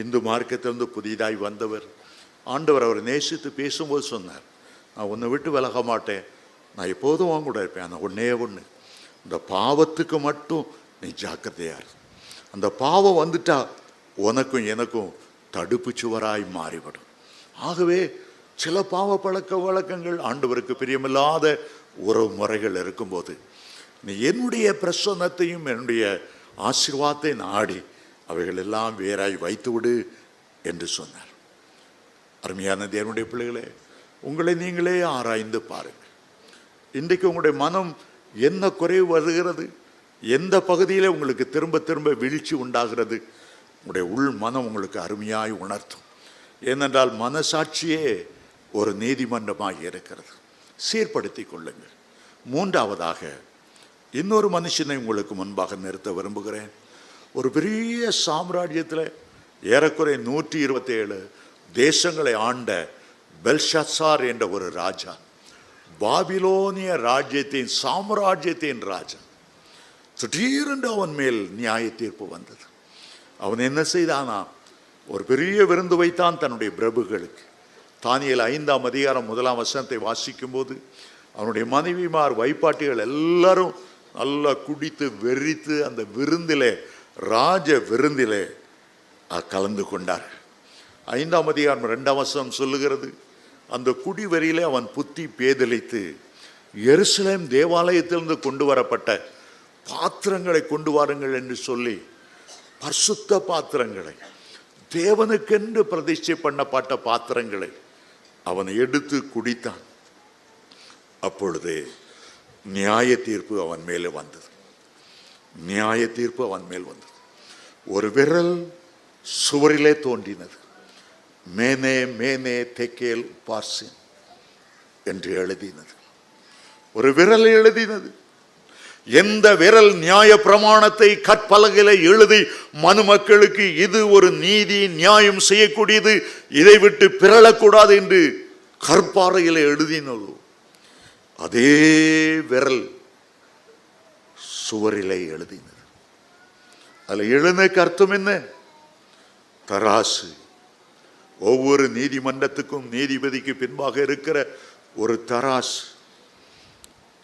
S1: இந்து மார்க்கத்திலிருந்து புதிதாய் வந்தவர். ஆண்டவர் அவரை நேசித்து பேசும்போது சொன்னார், நான் உன்னை விட்டு விலக மாட்டேன், நான் எப்போதும் வாங்க கூட இருப்பேன். ஆனால் ஒன்றே ஒன்று, இந்த பாவத்துக்கு மட்டும் நீ ஜாக்கிரதையார். அந்த பாவம் வந்துட்டா உனக்கும் எனக்கும் தடுப்பு சுவராய் மாறிவிடும். ஆகவே சில பாவ பழக்க வழக்கங்கள், ஆண்டவருக்கு பிரியமில்லாத உறவு முறைகள் இருக்கும்போது நீ என்னுடைய பிரசன்னத்தையும் என்னுடைய ஆசீர்வாதத்தை நாடி அவைகள் எல்லாம் வேறாய் வைத்து விடு என்று சொன்னார். அருமையான தேவனுடைய பிள்ளைகளே, உங்களை நீங்களே ஆராய்ந்து பாருங்கள். இன்றைக்கு உங்களுடைய மனம் என்ன குறைவு வருகிறது, எந்த பகுதியில் உங்களுக்கு திரும்ப திரும்ப வீழ்ச்சி உண்டாகிறது, உங்களுடைய உள் மனம் உங்களுக்கு அருமையாய் உணர்த்தும். ஏனென்றால் மனசாட்சியே ஒரு நீதிமன்றமாக இருக்கிறது. சீர்படுத்தி கொள்ளுங்கள். மூன்றாவதாக இன்னொரு மனுஷனை உங்களுக்கு முன்பாக நிறுத்த விரும்புகிறேன். ஒரு பெரிய சாம்ராஜ்யத்தில் ஏறக்குறைய 127 தேசங்களை ஆண்ட பெல்ஷாத்சார் என்ற ஒரு ராஜா, பாபிலோனிய ராஜ்யத்தின் சாம்ராஜ்யத்தின் ராஜா. திடீரென்று அவன் மேல் நியாய தீர்ப்பு வந்தது. அவன் என்ன செய்தானா, ஒரு பெரிய விருந்து வைத்தான் தன்னுடைய பிரபுகளுக்கு. தானியேல் 5ஆம் அதிகாரம் 1ஆம் வசனத்தை வாசிக்கும் போது அவனுடைய மனைவிமார் வைப்பாட்டிகள் எல்லாரும் நல்லா குடித்து வெறித்து அந்த விருந்திலே, ராஜ விருந்திலே கலந்து கொண்டார்கள். 5ஆம் அதிகாரம் 2ஆம் வசனம் சொல்லுகிறது, அந்த குடி வெறியிலே அவன் புத்தி பேதலித்து எருசலேம் தேவாலயத்திலிருந்து கொண்டு வரப்பட்ட பாத்திரங்களை கொண்டு வாருங்கள் என்று சொல்லி பரிசுத்த பாத்திரங்களை, தேவனுக்கென்று பிரதிஷ்டை பண்ணப்பட்ட பாத்திரங்களை அவன் எடுத்து குடித்தான். அப்பொழுது நியாய தீர்ப்பு அவன் மேலே வந்தது. நியாய தீர்ப்பு அவன் மேல் வந்தது. ஒரு விரல் சுவரிலே தோன்றினது. மேனே மேனே தெக்கேல் பார்சின் என்று எழுதினது. ஒரு விரல் எழுதினது. எந்த விரல் நியாய பிரமாணத்தை கற்பலகையில எழுதி மனுமக்களுக்கு இது ஒரு நீதி நியாயம் செய்யக்கூடியது, இதை விட்டு பிறழக்கூடாது என்று கற்பாறையில எழுதினதோ அதே விரல் சுவரிலே எழுதினது. அதில் எழுதுனதுக்கு அர்த்தம் என்ன? தராசு. ஒவ்வொரு நீதிமன்றத்துக்கும் நீதிபதிக்கு பின்பாக இருக்கிற ஒரு தராசு.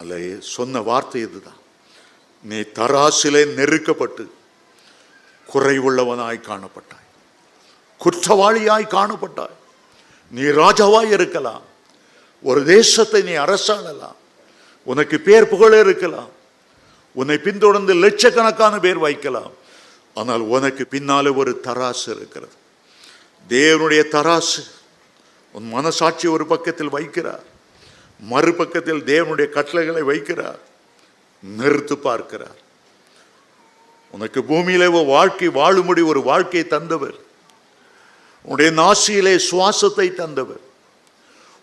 S1: அல்ல, சொன்ன வார்த்தை இதுதான், நீ தராசிலே நெருக்கப்பட்டு குறைவுள்ளவனாய் காணப்பட்டாய், குற்றவாளியாய் காணப்பட்டாய். நீ ராஜாவாய் இருக்கலாம், ஒரு தேசத்தை நீ அரசாளலாம், உனக்கு பேர் புகழ இருக்கலாம், உன்னை பின்தொடர்ந்து லட்சக்கணக்கான பேர் வைக்கலாம். ஆனால் உனக்கு பின்னாலே ஒரு தராசு இருக்கிறது. தேவனுடைய தராசு. உன் மனசாட்சி ஒரு பக்கத்தில் வைக்கிறார், மறுபக்கத்தில் தேவனுடைய கட்டளைகளை வைக்கிறார், நிறுத்து பார்க்கிறார். உனக்கு பூமியிலே ஒரு வாழ்க்கை வாழும்படி ஒரு வாழ்க்கையை தந்தவர், உன்னுடைய நாசியிலே சுவாசத்தை தந்தவர்,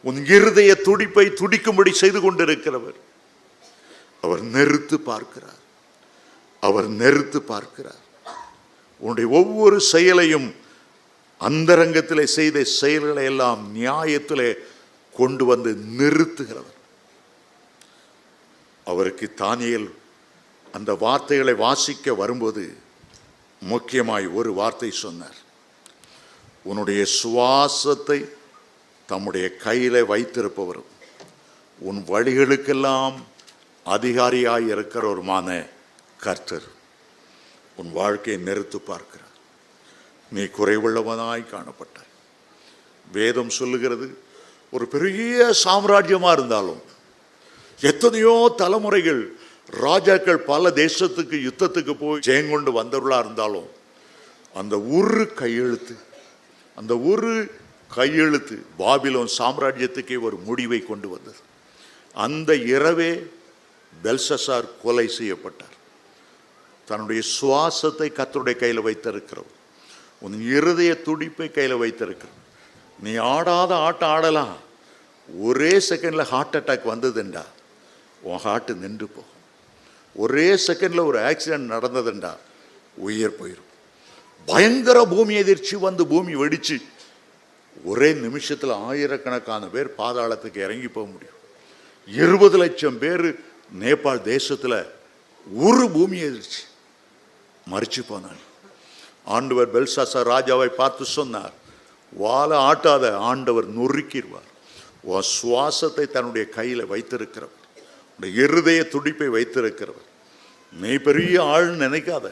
S1: உன் இருதய துடிப்பை துடிக்கும்படி செய்து கொண்டிருக்கிறவர். அவர் நிறுத்து பார்க்கிறார், அவர் நிறுத்து பார்க்கிறார். உன்னுடைய ஒவ்வொரு செயலையும், அந்தரங்கத்திலே செய்த செயல்களை எல்லாம் நியாயத்திலே கொண்டு வந்து நிறுத்துகிறவர். அவருக்கு தானியேல் அந்த வார்த்தைகளை வாசிக்க வரும்போது முக்கியமாய் ஒரு வார்த்தை சொன்னார். உன்னுடைய சுவாசத்தை தம்முடைய கையில வைத்திருப்பவரும் உன் வழிகளுக்கெல்லாம் அதிகாரியாய் இருக்கிறவருமான கர்த்தர் உன் வாழ்க்கையை நிறுத்து பார்க்கிறார். நீ குறைவுள்ளவனாய் காணப்பட்டாய், வேதம் சொல்லுகிறது, ஒரு பெரிய சாம்ராஜ்யமாக இருந்தாலும், எத்தனையோ தலைமுறைகள் ராஜாக்கள் பல தேசத்துக்கு யுத்தத்துக்கு போய் ஜெயங்கொண்டு வந்தவர்களாக இருந்தாலும், அந்த ஒரு கையெழுத்து பாபிலோன் சாம்ராஜ்யத்துக்கே ஒரு முடிவை கொண்டு வந்தது. அந்த இரவே பெல்ஷஸ்ஸார் கொலை செய்யப்பட்டார். தன்னுடைய சுவாசத்தை கர்த்தருடைய கையில் வைத்திருக்கிறவர், உன் இருதய துடிப்பை கையில் வைத்திருக்கிறவர். நீ ஆடாத ஆட்டம் ஆடலாம், ஒரே செகண்டில் ஹார்ட் அட்டாக் வந்ததுண்டா உன் ஹார்ட் நின்று போகும். ஒரே செகண்டில் ஒரு ஆக்சிடென்ட் நடந்ததுண்டா உயிர் போயிடும். பயங்கர பூமி எதிர்ச்சி வந்து பூமி வெடிச்சு ஒரே நிமிஷத்தில் ஆயிரக்கணக்கான பேர் பாதாளத்துக்கு இறங்கி போக முடியும். 20 லட்சம் பேர் நேபாள் தேசத்தில் ஒரு பூமி எதிர்ச்சி மறிச்சு போனாங்க. ஆண்டவர் பெல்ஷஸ்ஸார் ராஜாவை பார்த்து சொன்னார், வாழை ஆட்டாத, ஆண்டவர் நொறுக்கிடுவார். உன் சுவாசத்தை தன்னுடைய கையில் வைத்திருக்கிறவர், உன்னுடைய இருதய துடிப்பை வைத்திருக்கிறவர். நீ பெரிய ஆள் நினைக்காத,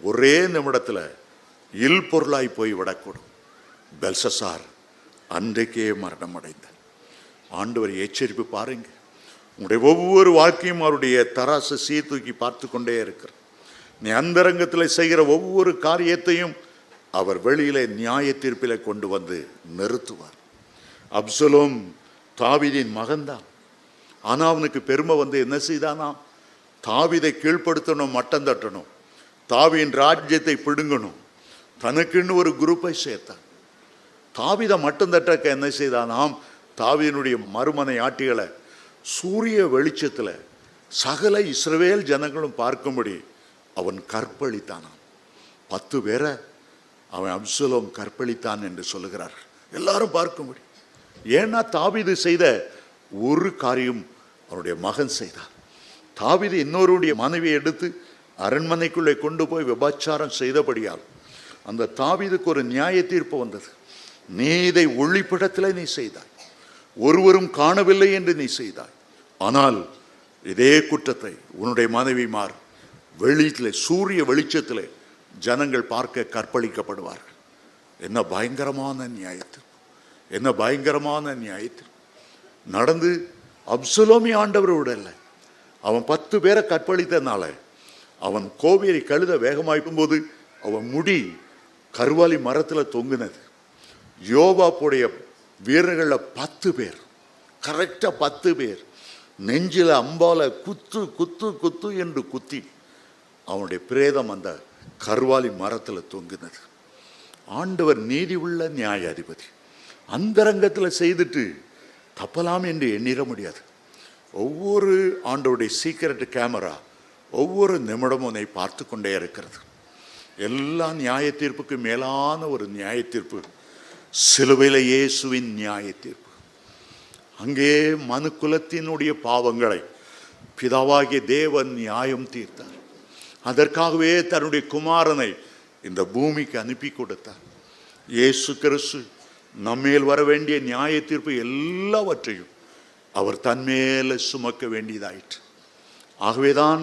S1: ஒரே நிமிடத்தில் இல் பொருளாய் போய் விடக்கூடும். பெல்ஷஸ்ஸார் அன்றைக்கே மரணம் அடைந்தார். ஆண்டவர் எச்சரிப்பு பாருங்க, உங்களுடைய ஒவ்வொரு வாழ்க்கையும் அவருடைய தராசை சீர்தூக்கி பார்த்து கொண்டே இருக்கிறார். நீ அந்தரங்கத்தில் செய்கிற ஒவ்வொரு காரியத்தையும் அவர் வெளியிலே நியாய தீர்ப்பில் கொண்டு வந்து நிறுத்துவார். அப்சலோம் தாவீதின் மகன்தான். ஆனால் அவனுக்கு பெருமை வந்து என்ன செய்தானா, தாவீதை கீழ்ப்படுத்தணும், மட்டம் தட்டணும், தாவீதின் ராஜ்யத்தை பிடுங்கணும், தனக்குன்னு ஒரு குரூப்பை சேர்த்தான். தாவீதை மட்டம் தட்டக்க என்ன செய்தானாம், தாவீதினுடைய மறுமனை ஆட்டிகளை சூரிய வெளிச்சத்தில் சகல இஸ்ரவேல் ஜனங்களும் பார்க்கும்படி அவன் கற்பழித்தானாம். 10 பேரை அவன் அப்சலோம் கற்பழித்தான் என்று சொல்லுகிறார்கள், எல்லாரும் பார்க்கும்படி. ஏன்னா தாவீது செய்த ஒரு காரியம் அவருடைய மகன் செய்தார். தாவீது இன்னொருடைய மனைவியை எடுத்து அரண்மனைக்குள்ளே கொண்டு போய் விபச்சாரம் செய்தபடியால் அந்த தாவீதுக்கு ஒரு நியாய தீர்ப்பு வந்தது. நீ இதை ஒளிப்பிடத்தில் நீ செய்தாய், ஒருவரும் காணவில்லை என்று நீ செய்தாய். ஆனால் இதே குற்றத்தை உன்னுடைய மனைவிமார் வெளியில் சூரிய வெளிச்சத்தில் ஜனங்கள் பார்க்க கற்பழிக்கப்படுவார்கள். என்ன பயங்கரமான நியாயத்தீர்ப்பு, என்ன பயங்கரமான நியாயத்தீர்ப்பு நடந்து. அப்சலோமி ஆண்டவர் விடலை, அவன் 10 பேரை கற்பழித்தனால அவன் கோவேரி கழுத வேகமாய்க்கும் போது அவன் முடி கருவாலி மரத்தில் தொங்குனது. யோவாப்புடைய வீரர்களில் 10 பேர், கரெக்டாக 10 பேர் நெஞ்சில் அம்பால குத்து குத்து குத்து என்று குத்தி அவனுடைய பிரேதம் அந்த கருவாலி மரத்தில் தொங்குனது. ஆண்டவர் நீதி உள்ள நியாயாதிபதி. அந்தரங்கத்தில் செய்துட்டு தப்பலாம் என்று எண்ணிட முடியாது. ஒவ்வொரு ஆண்டவருடைய சீக்கிரட் கேமரா ஒவ்வொரு நிமிடமும் உன்னை பார்த்து கொண்டே இருக்கிறது. எல்லா நியாய தீர்ப்புக்கு மேலான ஒரு நியாய தீர்ப்பு சிலுவையில் இயேசுவின் நியாய தீர்ப்பு. அங்கே மனு குலத்தினுடைய பாவங்களை பிதாவாகிய தேவன் நியாயம் தீர்த்தார். அதற்காகவே தன்னுடைய குமாரனை இந்த பூமிக்கு அனுப்பி கொடுத்தார். இயேசு கிறிஸ்து நம்மேல் வர வேண்டிய நியாய தீர்ப்பு எல்லாவற்றையும் அவர் தன்மேல சுமக்க வேண்டியதாயிற்று. ஆகவேதான்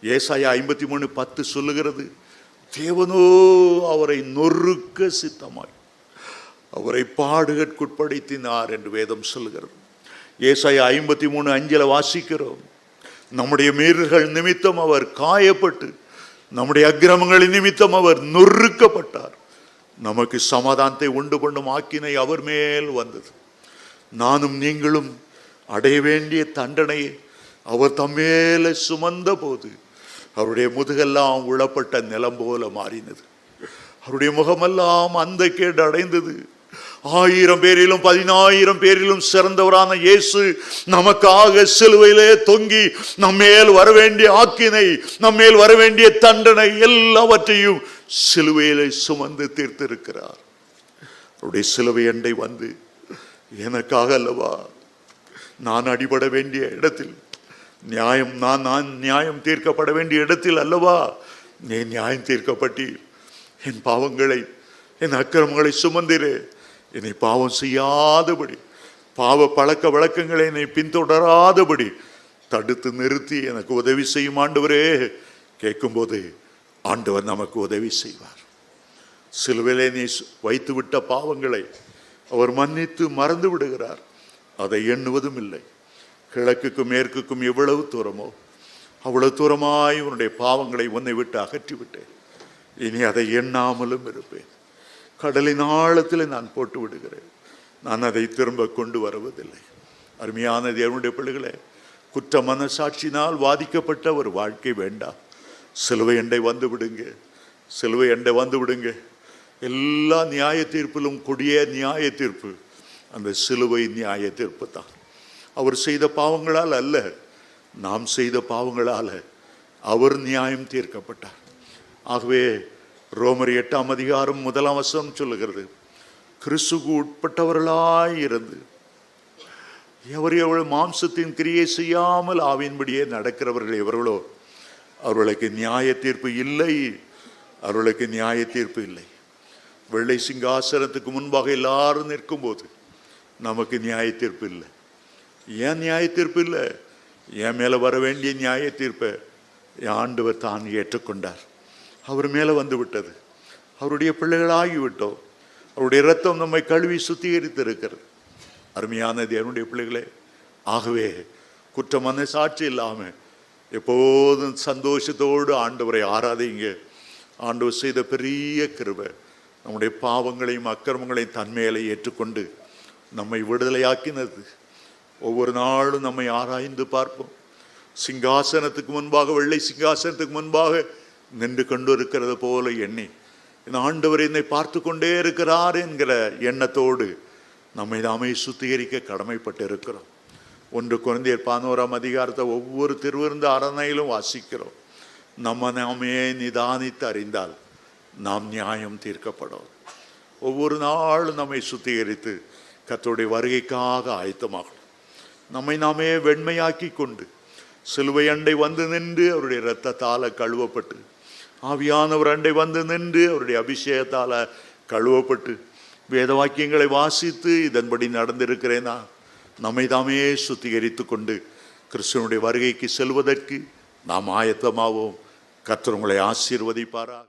S1: ஏசாயா 53:10 சொல்லுகிறது, தேவனோ அவரை நொறுக்க சித்தமாய் அவரை பாடுகட்குட்படுத்தினார் என்று வேதம் சொல்லுகிறது. ஏசாயா 53:5 வாசிக்கிறோம், நம்முடைய மீறல்கள் நிமித்தம் அவர் காயப்பட்டு நம்முடைய அக்கிரமங்களின் நிமித்தம் அவர் நொறுக்கப்பட்டார், நமக்கு சமாதானத்தை உண்டு பண்ணும் ஆக்கினை அவர் மேல் வந்தது. நானும் நீங்களும் அடைய வேண்டிய தண்டனையை அவர் தம்மேல சுமந்த போது அவருடைய முதுகெல்லாம் உளப்பட்ட நிலம் போல மாறினது. அவருடைய முகமெல்லாம் அந்த கேடு அடைந்தது. 1000 பேரிலும் 10000 பேரிலும் சிறந்தவரான இயேசு நமக்காக சிலுவையிலே தொங்கி நம்மேல் வரவேண்டிய ஆக்கினை, நம்மேல் வரவேண்டிய தண்டனை எல்லாவற்றையும் சிலுவையிலே சுமந்து தீர்த்திருக்கிறார். அவருடைய சிலுவை அண்டை வந்து, எனக்காக அல்லவா நான் அடிபட வேண்டிய இடத்தில் நியாயம், நான் நியாயம் தீர்க்கப்பட வேண்டிய இடத்தில் அல்லவா நீ நியாயம் தீர்க்கப்பட்டீர். என் பாவங்களை, என் அக்கிரமங்களை சுமந்திரே, என்னை பாவம் செய்யாதபடி, பாவ பழக்க வழக்கங்களை என்னை பின்தொடராதபடி தடுத்து நிறுத்தி எனக்கு உதவி செய்யும் ஆண்டவரே. கேட்கும்போது ஆண்டவர் நமக்கு உதவி செய்வார். சிலுவையிலே நீ வைத்து விட்ட பாவங்களை அவர் மன்னித்து மறந்து விடுகிறார். அதை எண்ணுவதும் இல்லை. கிழக்குக்கும் மேற்குக்கும் எவ்வளவு தூரமோ அவ்வளவு தூரமாய் உன்னுடைய பாவங்களை உன்னை விட்டு அகற்றிவிட்டேன். இனி அதை எண்ணாமலும் இருப்பேன். கடலின் ஆழத்தில் நான் போட்டு விடுகிறேன். நான் அதை திரும்ப கொண்டு வருவதில்லை. அருமையான தேவனுடைய பிள்ளைகளே, குற்ற மனசாட்சியினால் வாதிக்கப்பட்ட ஒரு வாழ்க்கை வேண்டாம். சிலுவை அண்டை வந்து விடுங்க. சிலுவை அண்டை வந்து விடுங்க. எல்லா நியாய தீர்ப்பிலும் கொடிய நியாய தீர்ப்பு அந்த சிலுவை நியாய தீர்ப்பு தான். அவர் செய்த பாவங்களால் அல்ல, நாம் செய்த பாவங்களால் அவர் நியாயம் தீர்க்கப்பட்டார். ஆகவே ரோமர் 8ஆம் அதிகாரம் 1ஆம் வசனம் சொல்லுகிறது, கிறிஸ்துவுக்கு உட்பட்டவர்களாய் இருந்து எவர்கள் மாம்சத்தின் கிரியை செய்யாமல் ஆவியின்படியே நடக்கிறவர்கள் எவர்களோ அவர்களுக்கு நியாய தீர்ப்பு இல்லை. அவர்களுக்கு நியாய தீர்ப்பு இல்லை. வெள்ளை சிங்காசனத்துக்கு முன்பாக எல்லாரும் நிற்கும் போது நமக்கு நியாய தீர்ப்பு இல்லை. ஏன் நியாய தீர்ப்பு இல்லை? என் மேலே வர வேண்டிய நியாய தீர்ப்பை ஆண்டவர் தான் ஏற்றுக்கொண்டார். அவர் மேலே வந்து விட்டது. அவருடைய பிள்ளைகளாகிவிட்டோம். அவருடைய இரத்தம் நம்மை கழுவி சுத்திகரித்து இருக்கிறது. அருமையான தேவனுடைய பிள்ளைகளே, ஆகவே குற்ற மனசாட்சி இல்லாமல் எப்போதும் சந்தோஷத்தோடு ஆண்டவரை ஆராதிங்க. ஆண்டவர் செய்த பெரிய கிருபை நம்முடைய பாவங்களையும் அக்கிரமங்களையும் தன்மையில ஏற்றுக்கொண்டு நம்மை விடுதலையாக்கினது. ஒவ்வொரு நாளும் நம்மை ஆராய்ந்து பார்ப்போம். சிங்காசனத்துக்கு முன்பாக, வெள்ளை சிங்காசனத்துக்கு முன்பாக நின்று கொண்டு இருக்கிறது போல எண்ணி, இந்த ஆண்டவர் என்னை பார்த்து கொண்டே இருக்கிறார் என்கிற எண்ணத்தோடு நம்மை நாமே சுத்திகரிக்க கடமைப்பட்டு இருக்கிறோம். 1 கொரிந்தியர் 11ஆம் அதிகாரத்தை ஒவ்வொரு திருவிருந்து அரணையிலும் வாசிக்கிறோம். நம்ம நாமே நிதானித்து அறிந்தால் நாம் நியாயம் தீர்க்கப்படும். ஒவ்வொரு நாளும் நம்மை சுத்திகரித்து கர்த்தருடைய வருகைக்காக ஆயத்தமாகணும். நம்மை நாமே வெண்மையாக்கி கொண்டு சிலுவை அண்டை வந்து நின்று அவருடைய இரத்தத்தால் கழுவப்பட்டு, ஆவியானவர் அண்டை வந்து நின்று அவருடைய அபிஷேகத்தால் கழுவப்பட்டு, வேத வாக்கியங்களை வாசித்து இதன்படி நடந்திருக்கிறேனா நம்மை தாமே சுத்திகரித்து கொண்டு கிறிஸ்துவனுடைய வருகைக்கு செல்வதற்கு நாம் ஆயத்தமாவோம். கர்த்தர் உங்களை ஆசீர்வதிப்பாராக.